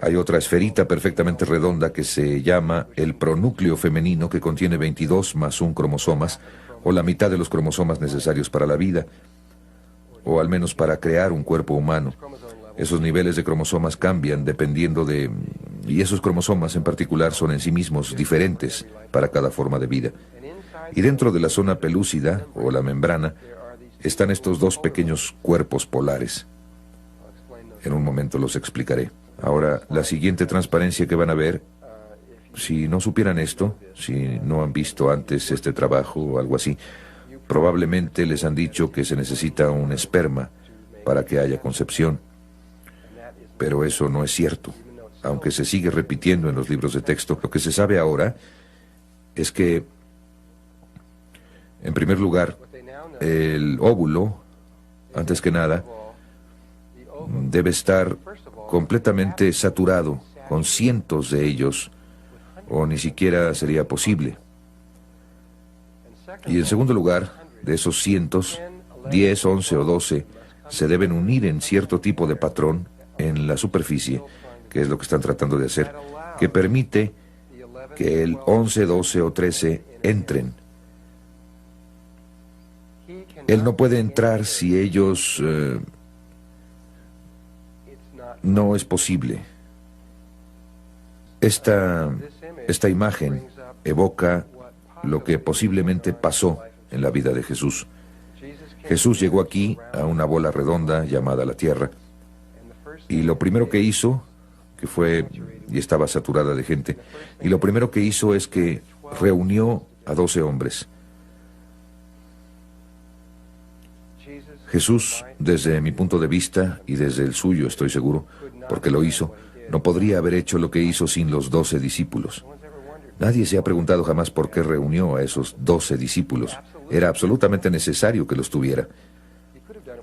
hay otra esferita perfectamente redonda que se llama el pronúcleo femenino, que contiene 22 más 1 cromosomas, o la mitad de los cromosomas necesarios para la vida, o al menos para crear un cuerpo humano. Esos niveles de cromosomas cambian dependiendo de... Y esos cromosomas en particular son en sí mismos diferentes para cada forma de vida. Y dentro de la zona pelúcida, o la membrana, están estos dos pequeños cuerpos polares. En un momento los explicaré. Ahora, la siguiente transparencia que van a ver, si no supieran esto, si no han visto antes este trabajo o algo así, probablemente les han dicho que se necesita un esperma para que haya concepción. Pero eso no es cierto. Aunque se sigue repitiendo en los libros de texto, lo que se sabe ahora es que, en primer lugar, el óvulo, antes que nada, debe estar completamente saturado con cientos de ellos, o ni siquiera sería posible. Y en segundo lugar, de esos cientos, 10, 11 o 12 se deben unir en cierto tipo de patrón en la superficie, que es lo que están tratando de hacer, que permite que el 11, 12 o 13 entren. Él no puede entrar si ellos... no es posible. Esta imagen evoca lo que posiblemente pasó en la vida de Jesús. Jesús llegó aquí a una bola redonda llamada la Tierra, y lo primero que hizo, que fue, y estaba saturada de gente, y lo primero que hizo es que reunió a 12 hombres. Jesús, desde mi punto de vista, y desde el suyo estoy seguro, porque lo hizo, no podría haber hecho lo que hizo sin los 12 discípulos. Nadie se ha preguntado jamás por qué reunió a esos 12 discípulos. Era absolutamente necesario que los tuviera.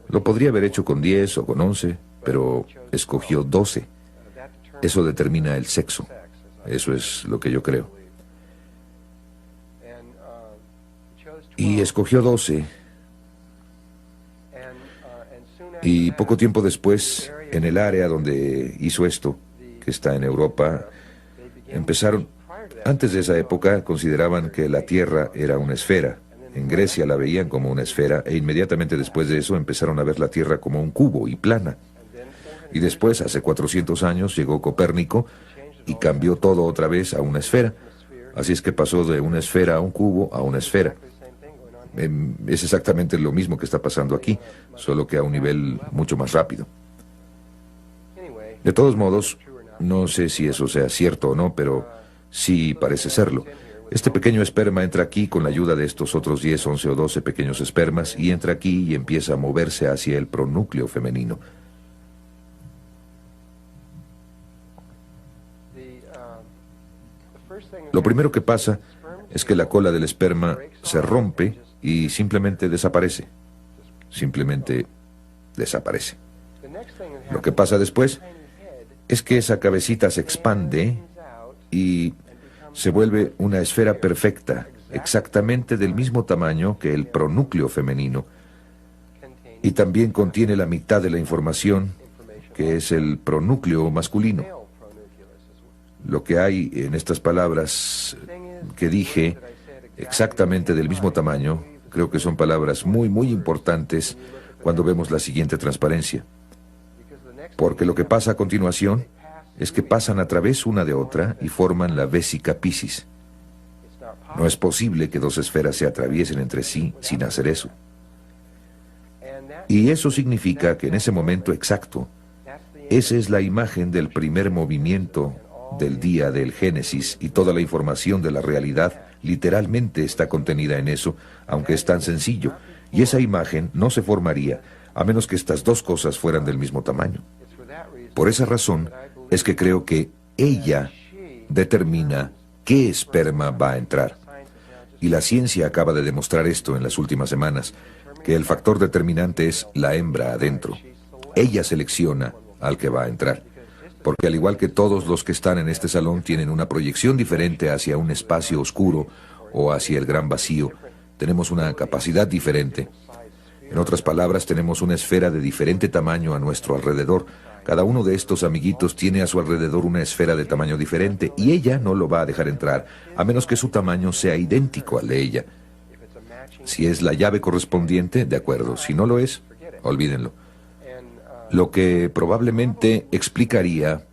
Lo podría haber hecho con 10 o con 11, pero escogió 12. Eso determina el sexo. Eso es lo que yo creo. Y escogió 12. Y poco tiempo después, en el área donde hizo esto, que está en Europa, empezaron... Antes de esa época consideraban que la Tierra era una esfera. En Grecia la veían como una esfera, e inmediatamente después de eso empezaron a ver la Tierra como un cubo y plana. Y después, hace 400 años, llegó Copérnico y cambió todo otra vez a una esfera. Así es que pasó de una esfera a un cubo a una esfera. Es exactamente lo mismo que está pasando aquí, solo que a un nivel mucho más rápido. De todos modos, no sé si eso sea cierto o no, pero sí parece serlo. Este pequeño esperma entra aquí con la ayuda de estos otros 10, 11 o 12 pequeños espermas, y entra aquí y empieza a moverse hacia el pronúcleo femenino. Lo primero que pasa es que la cola del esperma se rompe y simplemente desaparece. Simplemente desaparece. Lo que pasa después es que esa cabecita se expande y se vuelve una esfera perfecta, exactamente del mismo tamaño que el pronúcleo femenino, y también contiene la mitad de la información, que es el pronúcleo masculino. Lo que hay en estas palabras que dije, exactamente del mismo tamaño, creo que son palabras muy, muy importantes cuando vemos la siguiente transparencia. Porque lo que pasa a continuación es que pasan a través una de otra y forman la vésica Piscis. No es posible que dos esferas se atraviesen entre sí sin hacer eso. Y eso significa que en ese momento exacto, esa es la imagen del primer movimiento del día del Génesis, y toda la información de la realidad literalmente está contenida en eso, aunque es tan sencillo. Y esa imagen no se formaría a menos que estas dos cosas fueran del mismo tamaño. Por esa razón es que creo que ella determina qué esperma va a entrar. Y la ciencia acaba de demostrar esto en las últimas semanas, que el factor determinante es la hembra adentro. Ella selecciona al que va a entrar. Porque al igual que todos los que están en este salón tienen una proyección diferente hacia un espacio oscuro o hacia el gran vacío, tenemos una capacidad diferente. En otras palabras, tenemos una esfera de diferente tamaño a nuestro alrededor. Cada uno de estos amiguitos tiene a su alrededor una esfera de tamaño diferente, y ella no lo va a dejar entrar, a menos que su tamaño sea idéntico al de ella. Si es la llave correspondiente, de acuerdo. Si no lo es, olvídenlo. Lo que probablemente explicaría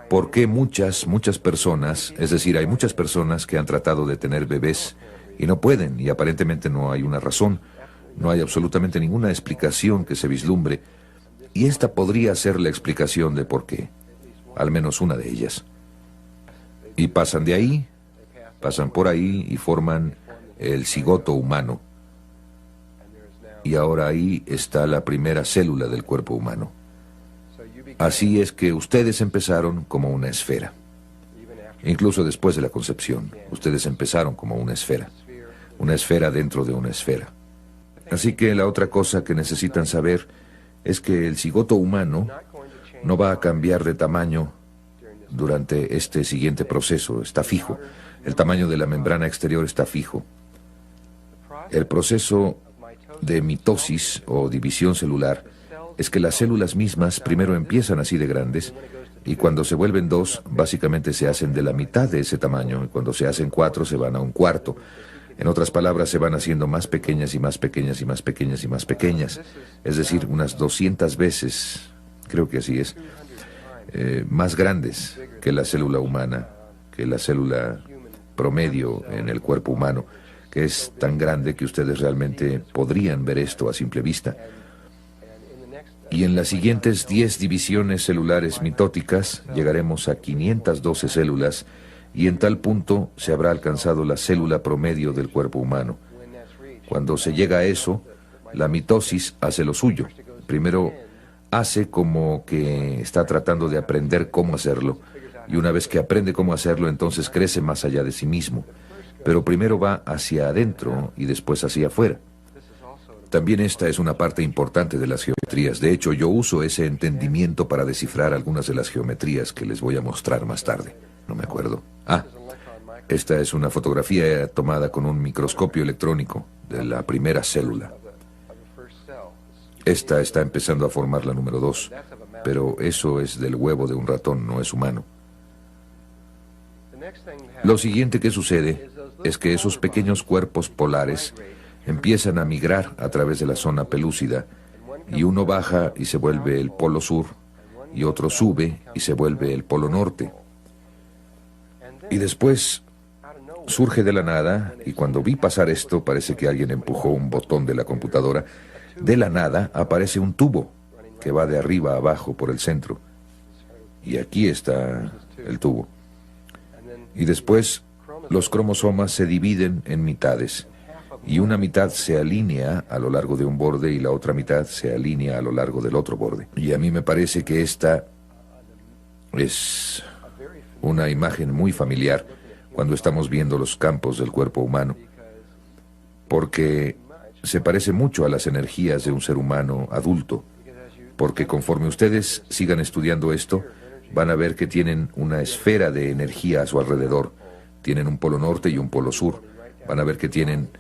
por qué muchas personas, es decir, hay muchas personas que han tratado de tener bebés y no pueden, y aparentemente no hay una razón, no hay absolutamente ninguna explicación que se vislumbre, y esta podría ser la explicación de por qué, al menos una de ellas. Y pasan de ahí, pasan por ahí y forman el cigoto humano. Y ahora ahí está la primera célula del cuerpo humano. Así es que ustedes empezaron como una esfera. Incluso después de la concepción, ustedes empezaron como una esfera dentro de una esfera. Así que la otra cosa que necesitan saber es que el cigoto humano no va a cambiar de tamaño durante este siguiente proceso, está fijo. El tamaño de la membrana exterior está fijo. El proceso de mitosis o división celular es que las células mismas primero empiezan así de grandes y cuando se vuelven 2, básicamente se hacen de la mitad de ese tamaño, y cuando se hacen 4 se van a un cuarto. En otras palabras, se van haciendo más pequeñas y más pequeñas y más pequeñas y más pequeñas, es decir, unas 200 veces, creo que así es, más grandes que la célula humana, que la célula promedio en el cuerpo humano, que es tan grande que ustedes realmente podrían ver esto a simple vista. Y en las siguientes 10 divisiones celulares mitóticas llegaremos a 512 células y en tal punto se habrá alcanzado la célula promedio del cuerpo humano. Cuando se llega a eso, la mitosis hace lo suyo. Primero hace como que está tratando de aprender cómo hacerlo y una vez que aprende cómo hacerlo, entonces crece más allá de sí mismo. Pero primero va hacia adentro y después hacia afuera. También esta es una parte importante de las geometrías. De hecho, yo uso ese entendimiento para descifrar algunas de las geometrías que les voy a mostrar más tarde. No me acuerdo. Esta es una fotografía tomada con un microscopio electrónico de la primera célula. Esta está empezando a formar la número 2, pero eso es del huevo de un ratón, no es humano. Lo siguiente que sucede es que esos pequeños cuerpos polares empiezan a migrar a través de la zona pelúcida, y uno baja y se vuelve el polo sur, y otro sube y se vuelve el polo norte. Y después surge de la nada, y cuando vi pasar esto, parece que alguien empujó un botón de la computadora, de la nada aparece un tubo que va de arriba a abajo por el centro. Y aquí está el tubo. Y después los cromosomas se dividen en mitades. Y una mitad se alinea a lo largo de un borde y la otra mitad se alinea a lo largo del otro borde. Y a mí me parece que esta es una imagen muy familiar cuando estamos viendo los campos del cuerpo humano, porque se parece mucho a las energías de un ser humano adulto, porque conforme ustedes sigan estudiando esto, van a ver que tienen una esfera de energía a su alrededor, tienen un polo norte y un polo sur, van a ver que tienen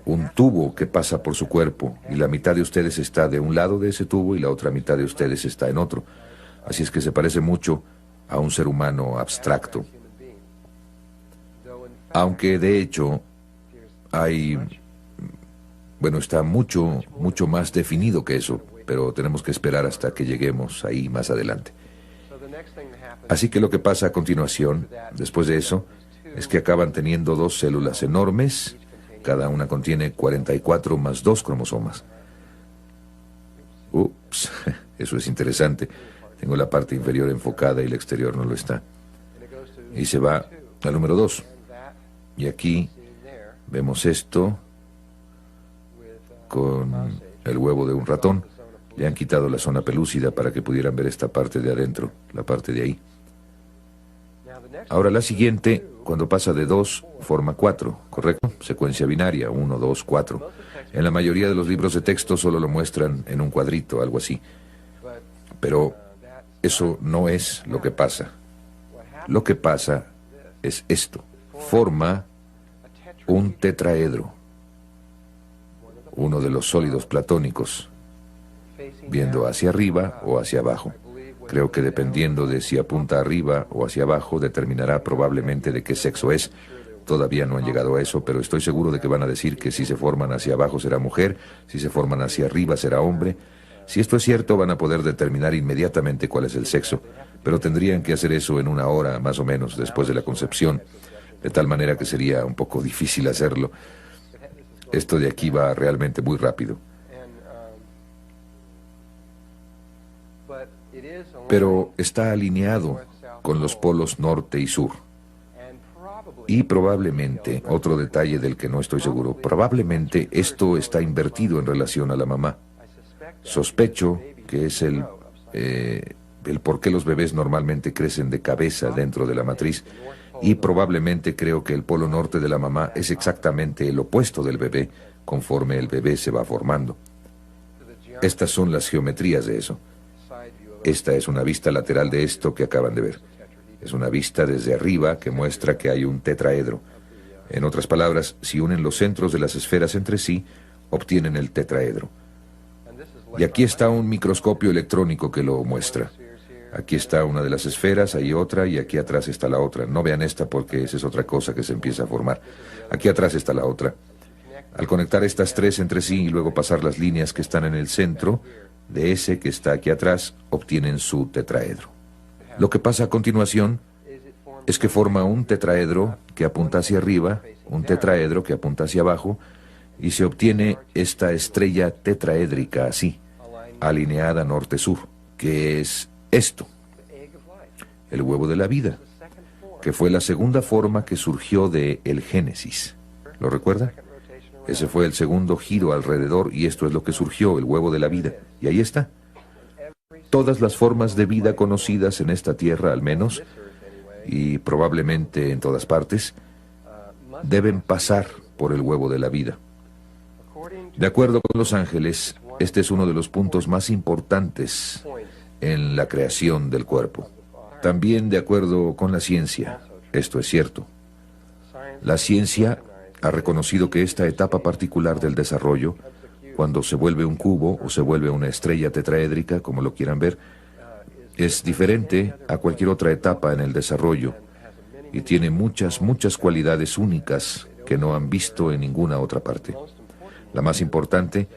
un tubo que pasa por su cuerpo y la mitad de ustedes está de un lado de ese tubo y la otra mitad de ustedes está en otro. Así es que se parece mucho a un ser humano abstracto. Aunque de hecho está mucho más definido que eso, pero tenemos que esperar hasta que lleguemos ahí más adelante. Así que lo que pasa a continuación, después de eso, es que acaban teniendo 2 células enormes. Cada una contiene 44 más 2 cromosomas. Ups, eso es interesante. Tengo la parte inferior enfocada y la exterior no lo está. Y se va al número 2. Y aquí vemos esto con el huevo de un ratón. Le han quitado la zona pelúcida para que pudieran ver esta parte de adentro, la parte de ahí. Ahora la siguiente, cuando pasa de 2, forma 4, ¿correcto? Secuencia binaria, 1, 2, 4. En la mayoría de los libros de texto solo lo muestran en un cuadrito, algo así. Pero eso no es lo que pasa. Lo que pasa es esto. Forma un tetraedro, uno de los sólidos platónicos, viendo hacia arriba o hacia abajo. Creo que dependiendo de si apunta arriba o hacia abajo, determinará probablemente de qué sexo es. Todavía no han llegado a eso, pero estoy seguro de que van a decir que si se forman hacia abajo será mujer, si se forman hacia arriba será hombre. Si esto es cierto, van a poder determinar inmediatamente cuál es el sexo, pero tendrían que hacer eso en 1 hora, más o menos, después de la concepción, de tal manera que sería un poco difícil hacerlo. Esto de aquí va realmente muy rápido. Pero está alineado con los polos norte y sur. Y probablemente, otro detalle del que no estoy seguro, probablemente esto está invertido en relación a la mamá. Sospecho que es el por qué los bebés normalmente crecen de cabeza dentro de la matriz, y probablemente creo que el polo norte de la mamá es exactamente el opuesto del bebé conforme el bebé se va formando. Estas son las geometrías de eso. Esta es una vista lateral de esto que acaban de ver. Es una vista desde arriba que muestra que hay un tetraedro. En otras palabras, si unen los centros de las esferas entre sí, obtienen el tetraedro. Y aquí está un microscopio electrónico que lo muestra. Aquí está una de las esferas, hay otra, y aquí atrás está la otra. No vean esta porque esa es otra cosa que se empieza a formar. Aquí atrás está la otra. Al conectar estas tres entre sí y luego pasar las líneas que están en el centro de ese que está aquí atrás, obtienen su tetraedro. Lo que pasa a continuación es que forma un tetraedro que apunta hacia arriba, un tetraedro que apunta hacia abajo, y se obtiene esta estrella tetraédrica así, alineada norte-sur, que es esto, el huevo de la vida, que fue la segunda forma que surgió de el Génesis. ¿Lo recuerda? Ese fue el segundo giro alrededor y esto es lo que surgió, el huevo de la vida. Y ahí está. Todas las formas de vida conocidas en esta tierra, al menos, y probablemente en todas partes, deben pasar por el huevo de la vida. De acuerdo con los ángeles, este es uno de los puntos más importantes en la creación del cuerpo. También de acuerdo con la ciencia, esto es cierto. La ciencia ha reconocido que esta etapa particular del desarrollo, cuando se vuelve un cubo o se vuelve una estrella tetraédrica, como lo quieran ver, es diferente a cualquier otra etapa en el desarrollo y tiene muchas cualidades únicas que no han visto en ninguna otra parte. La más importante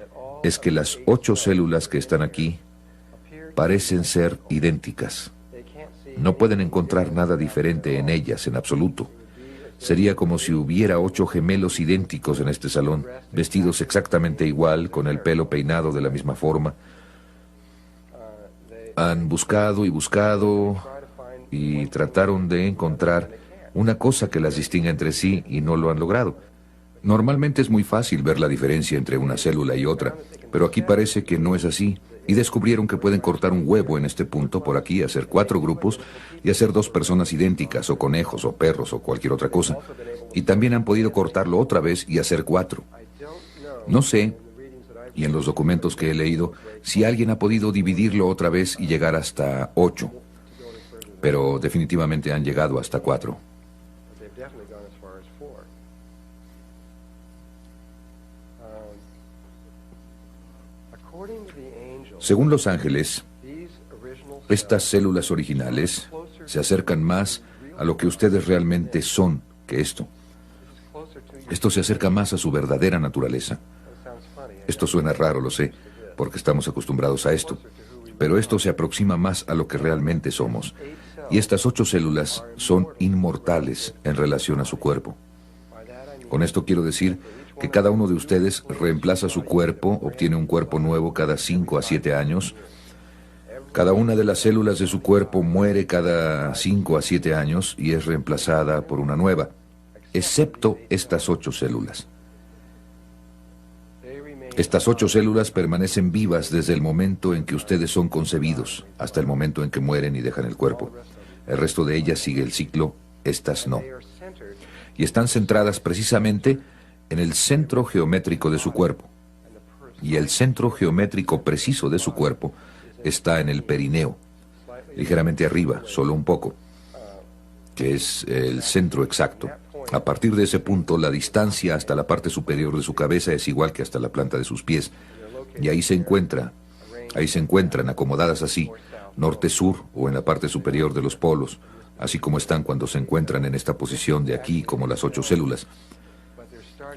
es que las 8 células que están aquí parecen ser idénticas. No pueden encontrar nada diferente en ellas en absoluto. Sería como si hubiera 8 gemelos idénticos en este salón, vestidos exactamente igual, con el pelo peinado de la misma forma. Han buscado y buscado y trataron de encontrar una cosa que las distinga entre sí y no lo han logrado. Normalmente es muy fácil ver la diferencia entre una célula y otra, pero aquí parece que no es así. Y descubrieron que pueden cortar un huevo en este punto, por aquí, hacer 4 grupos y hacer 2 personas idénticas, o conejos, o perros, o cualquier otra cosa. Y también han podido cortarlo otra vez y hacer 4. No sé, y en los documentos que he leído, si alguien ha podido dividirlo otra vez y llegar hasta 8. Pero definitivamente han llegado hasta 4. Según los ángeles, estas células originales se acercan más a lo que ustedes realmente son que esto. Esto se acerca más a su verdadera naturaleza. Esto suena raro, lo sé, porque estamos acostumbrados a esto, pero esto se aproxima más a lo que realmente somos. Y estas 8 células son inmortales en relación a su cuerpo. Con esto quiero decir que cada uno de ustedes reemplaza su cuerpo, obtiene un cuerpo nuevo cada 5 a 7 años. Cada una de las células de su cuerpo muere cada 5 a 7 años y es reemplazada por una nueva, excepto estas 8 células. Estas 8 células permanecen vivas desde el momento en que ustedes son concebidos hasta el momento en que mueren y dejan el cuerpo. El resto de ellas sigue el ciclo, estas no. Y están centradas precisamente en el centro geométrico de su cuerpo. Y el centro geométrico preciso de su cuerpo está en el perineo, ligeramente arriba, solo un poco, que es el centro exacto. A partir de ese punto, la distancia hasta la parte superior de su cabeza es igual que hasta la planta de sus pies. Y ahí se encuentran acomodadas así, norte-sur o en la parte superior de los polos, así como están cuando se encuentran en esta posición de aquí, como las 8 células.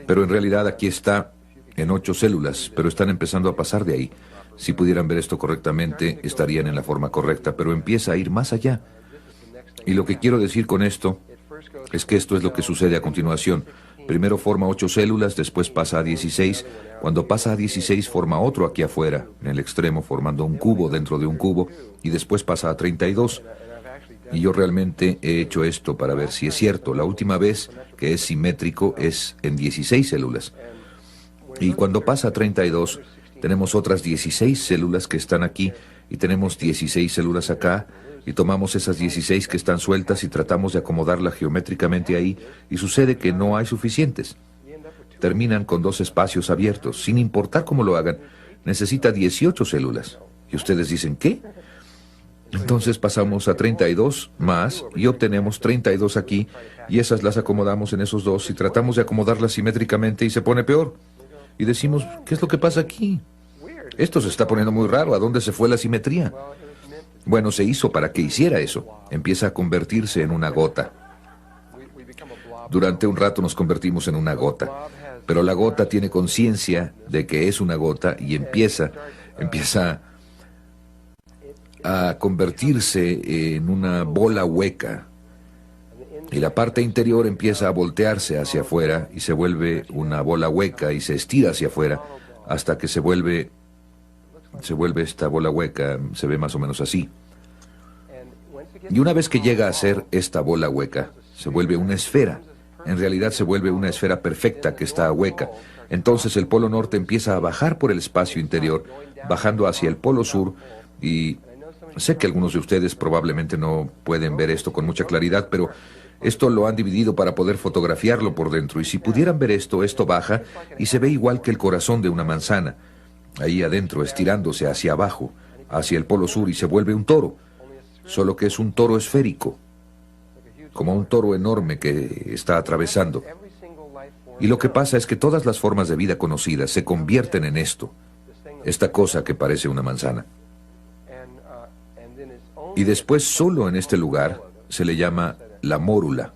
Pero en realidad aquí está en 8 células, pero están empezando a pasar de ahí. Si pudieran ver esto correctamente, estarían en la forma correcta, pero empieza a ir más allá. Y lo que quiero decir con esto es que esto es lo que sucede a continuación. Primero forma 8 células, después pasa a 16. Cuando pasa a 16 forma otro aquí afuera, en el extremo, formando un cubo dentro de un cubo, y después pasa a 32. Y yo realmente he hecho esto para ver si es cierto. La última vez que es simétrico es en 16 células. Y cuando pasa a 32, tenemos otras 16 células que están aquí, y tenemos 16 células acá, y tomamos esas 16 que están sueltas y tratamos de acomodarla geométricamente ahí, y sucede que no hay suficientes. Terminan con 2 espacios abiertos. Sin importar cómo lo hagan, necesita 18 células. Y ustedes dicen, ¿qué? Entonces pasamos a 32 más y obtenemos 32 aquí, y esas las acomodamos en esos dos y tratamos de acomodarlas simétricamente y se pone peor. Y decimos, ¿qué es lo que pasa aquí? Esto se está poniendo muy raro. ¿A dónde se fue la simetría? Bueno, se hizo para que hiciera eso. Empieza a convertirse en una gota. Durante un rato nos convertimos en una gota, pero la gota tiene conciencia de que es una gota y empieza a convertirse en una bola hueca. Y la parte interior empieza a voltearse hacia afuera y se vuelve una bola hueca y se estira hacia afuera hasta que se vuelve esta bola hueca, se ve más o menos así. Y una vez que llega a ser esta bola hueca, se vuelve una esfera. En realidad se vuelve una esfera perfecta que está hueca. Entonces el polo norte empieza a bajar por el espacio interior, bajando hacia el polo sur, y sé que algunos de ustedes probablemente no pueden ver esto con mucha claridad, pero esto lo han dividido para poder fotografiarlo por dentro, y si pudieran ver esto baja y se ve igual que el corazón de una manzana, ahí adentro estirándose hacia abajo, hacia el polo sur, y se vuelve un toro, solo que es un toro esférico, como un toro enorme que está atravesando. Y lo que pasa es que todas las formas de vida conocidas se convierten en esto, esta cosa que parece una manzana. Y después solo en este lugar se le llama la mórula,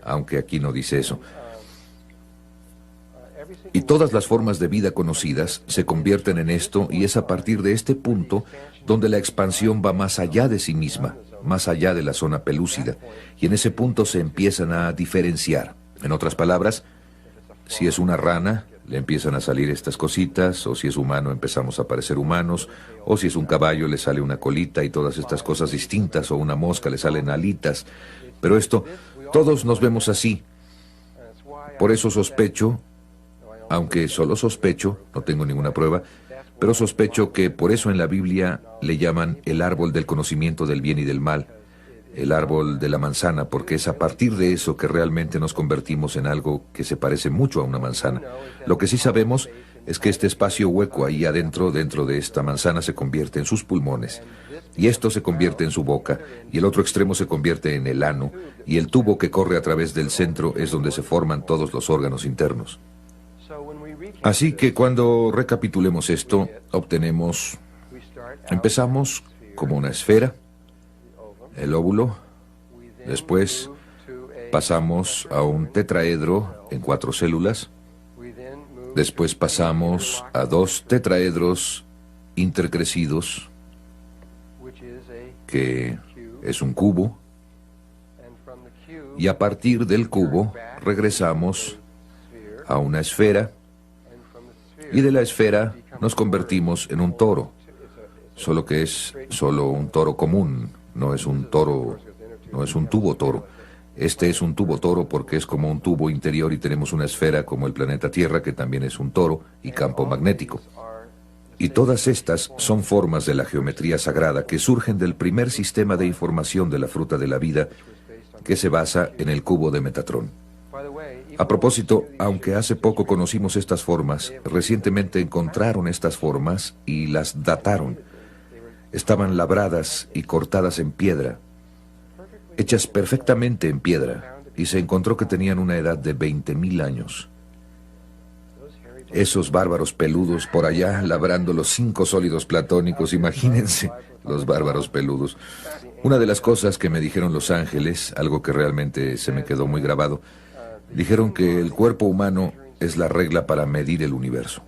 aunque aquí no dice eso. Y todas las formas de vida conocidas se convierten en esto, y es a partir de este punto donde la expansión va más allá de sí misma, más allá de la zona pelúcida, y en ese punto se empiezan a diferenciar. En otras palabras, si es una rana, le empiezan a salir estas cositas, o si es humano empezamos a parecer humanos, o si es un caballo le sale una colita y todas estas cosas distintas, o una mosca le salen alitas. Pero esto, todos nos vemos así. Por eso sospecho, aunque solo sospecho, no tengo ninguna prueba, pero sospecho que por eso en la Biblia le llaman el árbol del conocimiento del bien y del mal, el árbol de la manzana, porque es a partir de eso que realmente nos convertimos en algo que se parece mucho a una manzana. Lo que sí sabemos es que este espacio hueco ahí adentro, dentro de esta manzana, se convierte en sus pulmones, y esto se convierte en su boca, y el otro extremo se convierte en el ano, y el tubo que corre a través del centro es donde se forman todos los órganos internos. Así que cuando recapitulemos esto, empezamos como una esfera, el óvulo, después pasamos a un tetraedro en 4 células, después pasamos a 2 tetraedros intercrecidos, que es un cubo, y a partir del cubo regresamos a una esfera, y de la esfera nos convertimos en un toro, solo que es solo un toro común, no es un toro, no es un tubo toro. Este es un tubo toro porque es como un tubo interior y tenemos una esfera como el planeta Tierra, que también es un toro y campo magnético. Y todas estas son formas de la geometría sagrada que surgen del primer sistema de información de la fruta de la vida, que se basa en el cubo de Metatrón. A propósito, aunque hace poco conocimos estas formas, recientemente encontraron estas formas y las dataron. Estaban labradas y cortadas en piedra, hechas perfectamente en piedra, y se encontró que tenían una edad de 20.000 años. Esos bárbaros peludos por allá labrando los 5 sólidos platónicos, imagínense, los bárbaros peludos. Una de las cosas que me dijeron los ángeles, algo que realmente se me quedó muy grabado, dijeron que el cuerpo humano es la regla para medir el universo,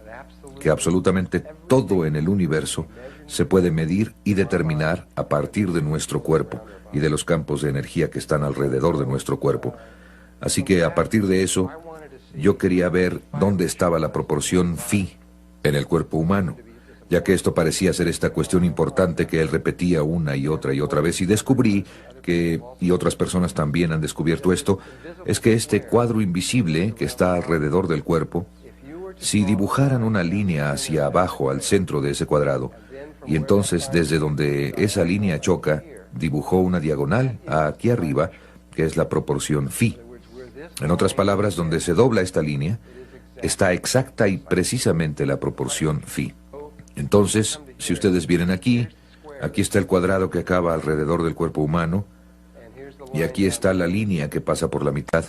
que absolutamente todo en el universo se puede medir y determinar a partir de nuestro cuerpo y de los campos de energía que están alrededor de nuestro cuerpo. Así que a partir de eso, yo quería ver dónde estaba la proporción phi en el cuerpo humano, ya que esto parecía ser esta cuestión importante que él repetía una y otra vez, y descubrí que, y otras personas también han descubierto esto, es que este cuadro invisible que está alrededor del cuerpo, si dibujaran una línea hacia abajo al centro de ese cuadrado, y entonces desde donde esa línea choca, dibujó una diagonal aquí arriba, que es la proporción phi. En otras palabras, donde se dobla esta línea, está exacta y precisamente la proporción phi. Entonces, si ustedes vienen aquí está el cuadrado que acaba alrededor del cuerpo humano, y aquí está la línea que pasa por la mitad,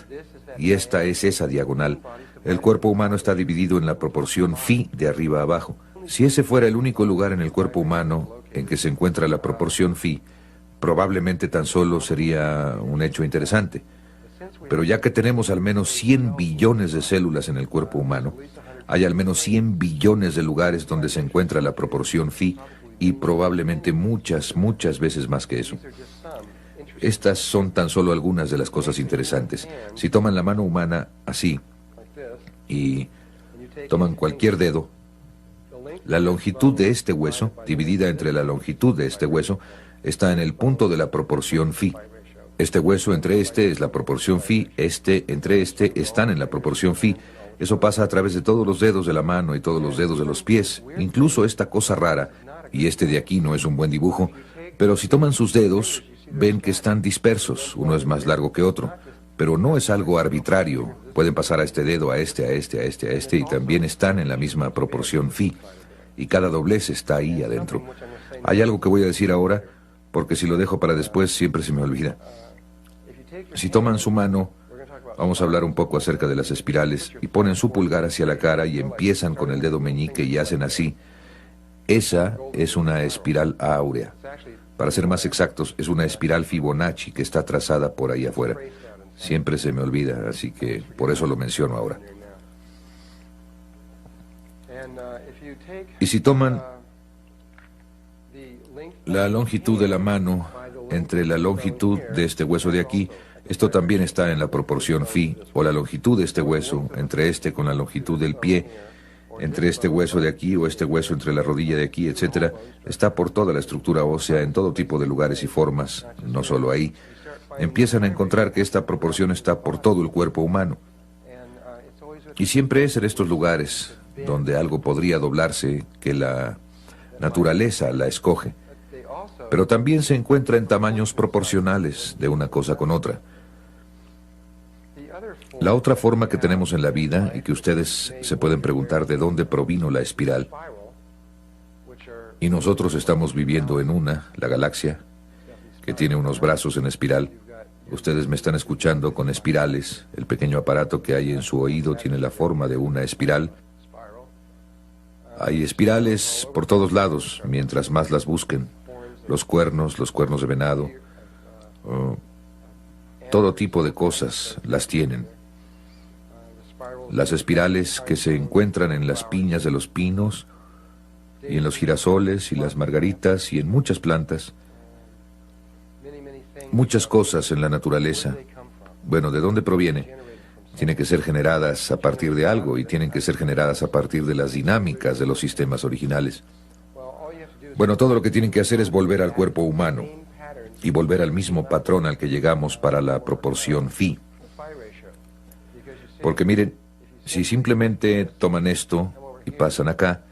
y esta es esa diagonal. El cuerpo humano está dividido en la proporción phi de arriba a abajo. Si ese fuera el único lugar en el cuerpo humano en que se encuentra la proporción phi, probablemente tan solo sería un hecho interesante. Pero ya que tenemos al menos 100 billones de células en el cuerpo humano, hay al menos 100 billones de lugares donde se encuentra la proporción phi, y probablemente muchas veces más que eso. Estas son tan solo algunas de las cosas interesantes. Si toman la mano humana así, y toman cualquier dedo, la longitud de este hueso, dividida entre la longitud de este hueso, está en el punto de la proporción phi. Este hueso entre este es la proporción phi, este entre este están en la proporción phi. Eso pasa a través de todos los dedos de la mano y todos los dedos de los pies, incluso esta cosa rara, y este de aquí no es un buen dibujo, pero si toman sus dedos, ven que están dispersos, uno es más largo que otro, pero no es algo arbitrario. Pueden pasar a este dedo, a este, y también están en la misma proporción phi, y cada doblez está ahí adentro. Hay algo que voy a decir ahora, porque si lo dejo para después siempre se me olvida. Si toman su mano, vamos a hablar un poco acerca de las espirales, y ponen su pulgar hacia la cara y empiezan con el dedo meñique y hacen así. Esa es una espiral áurea. Para ser más exactos, es una espiral Fibonacci que está trazada por ahí afuera. Siempre se me olvida, así que por eso lo menciono ahora. Y si toman la longitud de la mano entre la longitud de este hueso de aquí, esto también está en la proporción phi, o la longitud de este hueso entre este con la longitud del pie, entre este hueso de aquí o este hueso entre la rodilla de aquí, etc., está por toda la estructura ósea en todo tipo de lugares y formas, no solo ahí. Empiezan a encontrar que esta proporción está por todo el cuerpo humano. Y siempre es en estos lugares donde algo podría doblarse que la naturaleza la escoge. Pero también se encuentra en tamaños proporcionales de una cosa con otra. La otra forma que tenemos en la vida, y que ustedes se pueden preguntar de dónde provino la espiral, y nosotros estamos viviendo en una, la galaxia, que tiene unos brazos en espiral. Ustedes me están escuchando con espirales. El pequeño aparato que hay en su oído tiene la forma de una espiral. Hay espirales por todos lados, mientras más las busquen. Los cuernos de venado, todo tipo de cosas las tienen. Las espirales que se encuentran en las piñas de los pinos, y en los girasoles y las margaritas y en muchas plantas. Muchas cosas en la naturaleza. Bueno, ¿de dónde proviene? Tienen que ser generadas a partir de algo, y tienen que ser generadas a partir de las dinámicas de los sistemas originales. Bueno, todo lo que tienen que hacer es volver al cuerpo humano y volver al mismo patrón al que llegamos para la proporción phi. Porque miren, si simplemente toman esto y pasan acá,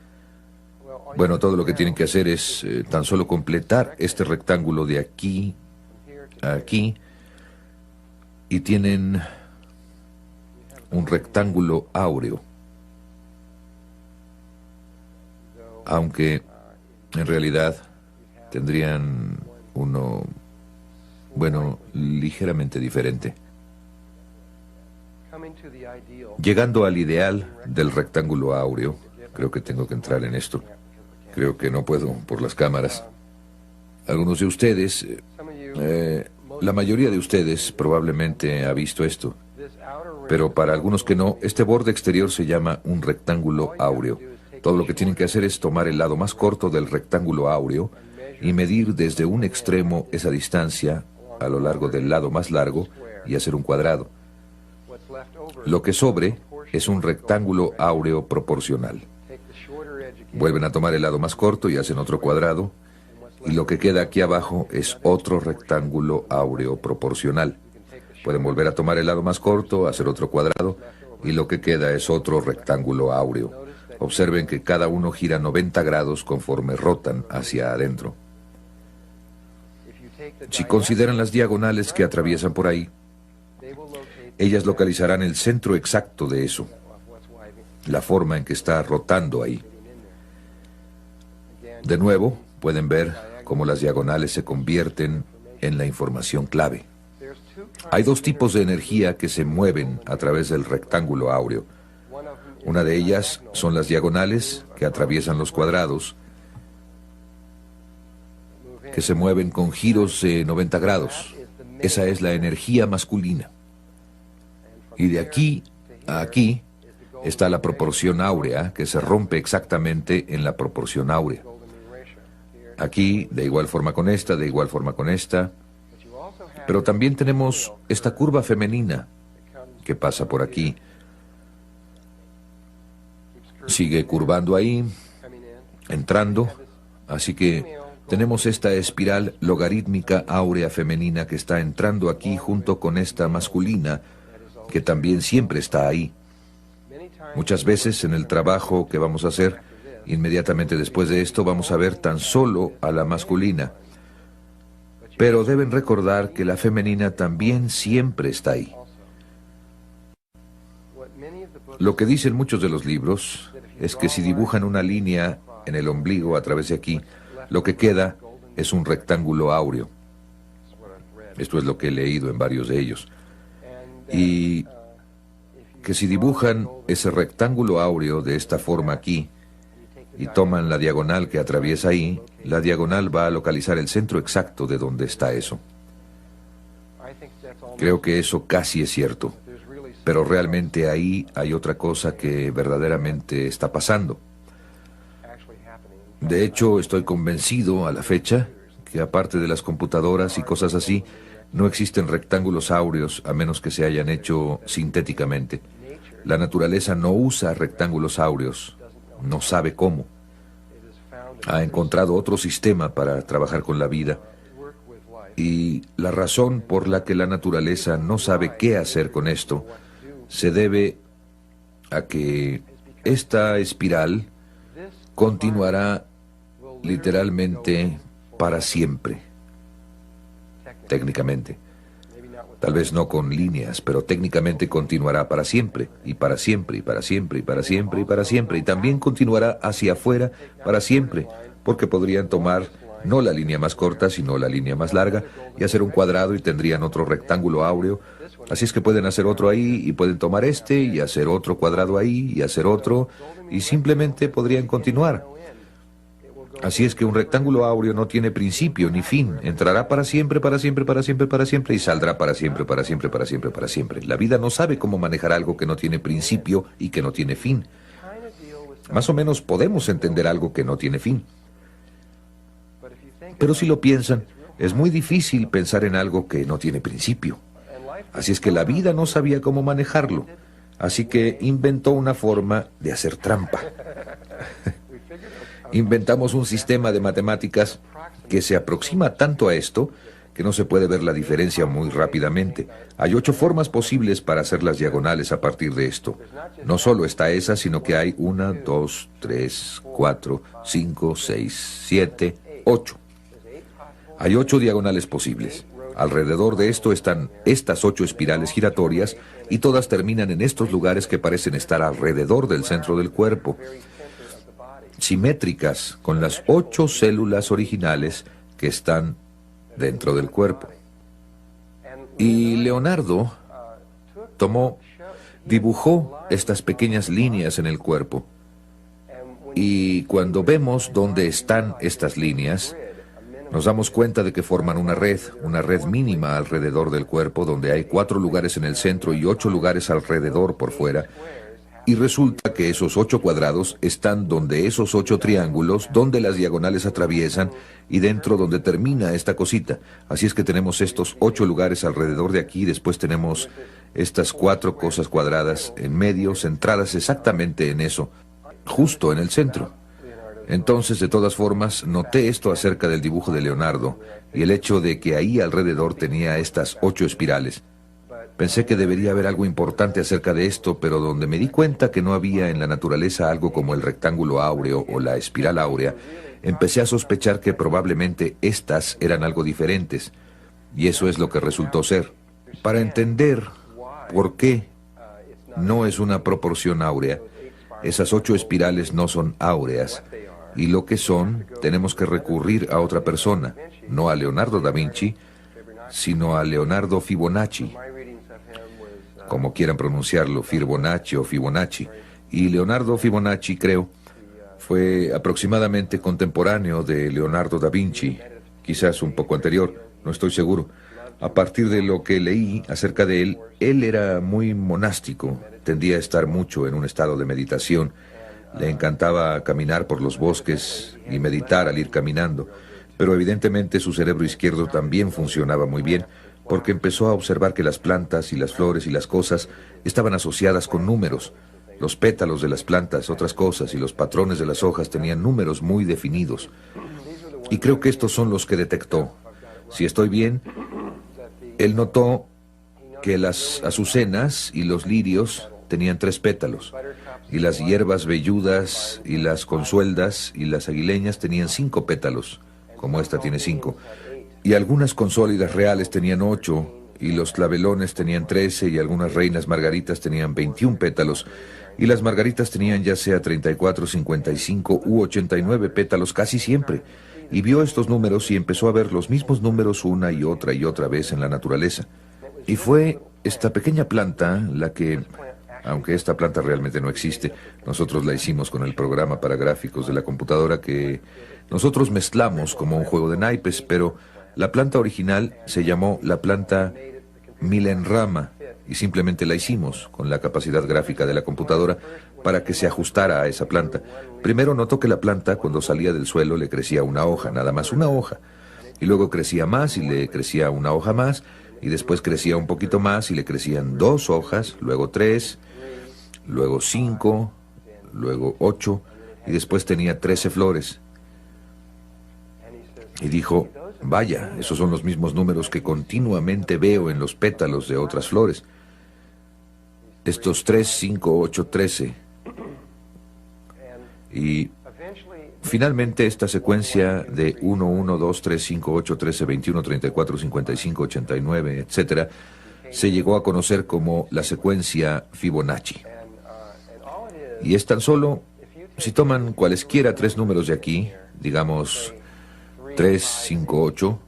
bueno, todo lo que tienen que hacer es tan solo completar este rectángulo de aquí a aquí, y tienen un rectángulo áureo. Aunque en realidad tendrían uno, bueno, ligeramente diferente. Llegando al ideal del rectángulo áureo, creo que tengo que entrar en esto. Creo que no puedo por las cámaras. Algunos de ustedes, la mayoría de ustedes probablemente ha visto esto. Pero para algunos que no, este borde exterior se llama un rectángulo áureo. Todo lo que tienen que hacer es tomar el lado más corto del rectángulo áureo y medir desde un extremo esa distancia a lo largo del lado más largo y hacer un cuadrado. Lo que sobre es un rectángulo áureo proporcional. Vuelven a tomar el lado más corto y hacen otro cuadrado, y lo que queda aquí abajo es otro rectángulo áureo proporcional. Pueden volver a tomar el lado más corto, hacer otro cuadrado, y lo que queda es otro rectángulo áureo. Observen que cada uno gira 90 grados conforme rotan hacia adentro. Si consideran las diagonales que atraviesan por ahí, ellas localizarán el centro exacto de eso, la forma en que está rotando ahí. De nuevo, pueden ver cómo las diagonales se convierten en la información clave. Hay dos tipos de energía que se mueven a través del rectángulo áureo. Una de ellas son las diagonales que atraviesan los cuadrados, que se mueven con giros de 90 grados. Esa es la energía masculina. Y de aquí a aquí está la proporción áurea, que se rompe exactamente en la proporción áurea. Aquí, de igual forma con esta, de igual forma con esta. Pero también tenemos esta curva femenina que pasa por aquí. Sigue curvando ahí, entrando. Así que tenemos esta espiral logarítmica áurea femenina que está entrando aquí junto con esta masculina, que también siempre está ahí. Muchas veces en el trabajo que vamos a hacer, inmediatamente después de esto vamos a ver tan solo a la masculina. Pero deben recordar que la femenina también siempre está ahí. Lo que dicen muchos de los libros es que si dibujan una línea en el ombligo a través de aquí, lo que queda es un rectángulo áureo. Esto es lo que he leído en varios de ellos. Y que si dibujan ese rectángulo áureo de esta forma aquí y toman la diagonal que atraviesa ahí, la diagonal va a localizar el centro exacto de donde está eso. Creo que eso casi es cierto, pero realmente ahí hay otra cosa que verdaderamente está pasando. De hecho, estoy convencido a la fecha que aparte de las computadoras y cosas así, no existen rectángulos áureos a menos que se hayan hecho sintéticamente. La naturaleza no usa rectángulos áureos, no sabe cómo. Ha encontrado otro sistema para trabajar con la vida. Y la razón por la que la naturaleza no sabe qué hacer con esto se debe a que esta espiral continuará literalmente para siempre, técnicamente. Tal vez no con líneas, pero técnicamente continuará para siempre, y para siempre, y para siempre, y para siempre, y para siempre, y también continuará hacia afuera para siempre, porque podrían tomar no la línea más corta, sino la línea más larga, y hacer un cuadrado y tendrían otro rectángulo áureo. Así es que pueden hacer otro ahí, y pueden tomar este, y hacer otro cuadrado ahí, y hacer otro, y simplemente podrían continuar. Así es que un rectángulo áureo no tiene principio ni fin. Entrará para siempre, para siempre, para siempre, para siempre, y saldrá para siempre, para siempre, para siempre, para siempre. La vida no sabe cómo manejar algo que no tiene principio y que no tiene fin. Más o menos podemos entender algo que no tiene fin. Pero si lo piensan, es muy difícil pensar en algo que no tiene principio. Así es que la vida no sabía cómo manejarlo. Así que inventó una forma de hacer trampa. Inventamos un sistema de matemáticas que se aproxima tanto a esto que no se puede ver la diferencia muy rápidamente. Hay 8 formas posibles para hacer las diagonales a partir de esto. No solo está esa, sino que hay 1, 2, 3, 4, 5, 6, 7, 8. Hay 8 diagonales posibles. Alrededor de esto están estas 8 espirales giratorias y todas terminan en estos lugares que parecen estar alrededor del centro del cuerpo, simétricas con las 8 células originales que están dentro del cuerpo. Y Leonardo dibujó estas pequeñas líneas en el cuerpo. Y cuando vemos dónde están estas líneas, nos damos cuenta de que forman una red mínima alrededor del cuerpo, donde hay 4 lugares en el centro y 8 lugares alrededor por fuera. Y resulta que esos 8 cuadrados están donde esos 8 triángulos, donde las diagonales atraviesan y dentro donde termina esta cosita. Así es que tenemos estos 8 lugares alrededor de aquí, después tenemos estas 4 cosas cuadradas en medio, centradas exactamente en eso, justo en el centro. Entonces, de todas formas, noté esto acerca del dibujo de Leonardo y el hecho de que ahí alrededor tenía estas 8 espirales. Pensé que debería haber algo importante acerca de esto, pero donde me di cuenta que no había en la naturaleza algo como el rectángulo áureo o la espiral áurea, empecé a sospechar que probablemente estas eran algo diferentes, y eso es lo que resultó ser. Para entender por qué no es una proporción áurea, esas 8 espirales no son áureas, y lo que son, tenemos que recurrir a otra persona, no a Leonardo da Vinci, sino a Leonardo Fibonacci, como quieran pronunciarlo, Fibonacci o Fibonacci. Y Leonardo Fibonacci, creo, fue aproximadamente contemporáneo de Leonardo da Vinci, quizás un poco anterior, no estoy seguro. A partir de lo que leí acerca de él era muy monástico, tendía a estar mucho en un estado de meditación, le encantaba caminar por los bosques y meditar al ir caminando, pero evidentemente su cerebro izquierdo también funcionaba muy bien, porque empezó a observar que las plantas y las flores y las cosas estaban asociadas con números. Los pétalos de las plantas, otras cosas, y los patrones de las hojas tenían números muy definidos. Y creo que estos son los que detectó. Si estoy bien, él notó que las azucenas y los lirios tenían 3 pétalos, y las hierbas velludas y las consueldas y las aguileñas tenían 5 pétalos, como esta tiene 5. Y algunas consólidas reales tenían 8, y los clavelones tenían 13, y algunas reinas margaritas tenían 21 pétalos, y las margaritas tenían ya sea 34, 55 u 89 pétalos casi siempre. Y vio estos números y empezó a ver los mismos números una y otra vez en la naturaleza. Y fue esta pequeña planta la que, aunque esta planta realmente no existe, nosotros la hicimos con el programa para gráficos de la computadora que nosotros mezclamos como un juego de naipes, pero la planta original se llamó la planta Milenrama y simplemente la hicimos con la capacidad gráfica de la computadora para que se ajustara a esa planta. Primero notó que la planta, cuando salía del suelo, le crecía una hoja, nada más una hoja, y luego crecía más y le crecía una hoja más, y después crecía un poquito más y le crecían 2 hojas, luego 3, luego 5, luego 8, y después tenía 13 flores. Y dijo: vaya, esos son los mismos números que continuamente veo en los pétalos de otras flores. Estos 3, 5, 8, 13. Y finalmente esta secuencia de 1, 1, 2, 3, 5, 8, 13, 21, 34, 55, 89, etc., se llegó a conocer como la secuencia Fibonacci. Y es tan solo, si toman cualesquiera 3 números de aquí, digamos 3, 5, 8,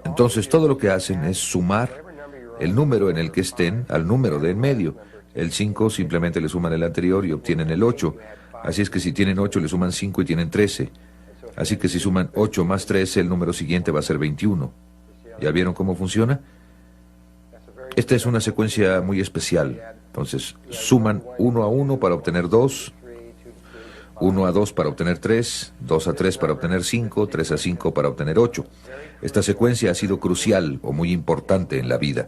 entonces todo lo que hacen es sumar el número en el que estén al número de en medio. El 5 simplemente le suman el anterior y obtienen el 8. Así es que si tienen 8 le suman 5 y tienen 13. Así que si suman 8 más 13, el número siguiente va a ser 21. ¿Ya vieron cómo funciona? Esta es una secuencia muy especial. Entonces suman 1 a 1 para obtener 2, 1 a 2 para obtener 3, 2 a 3 para obtener 5, 3 a 5 para obtener 8. Esta secuencia ha sido crucial o muy importante en la vida.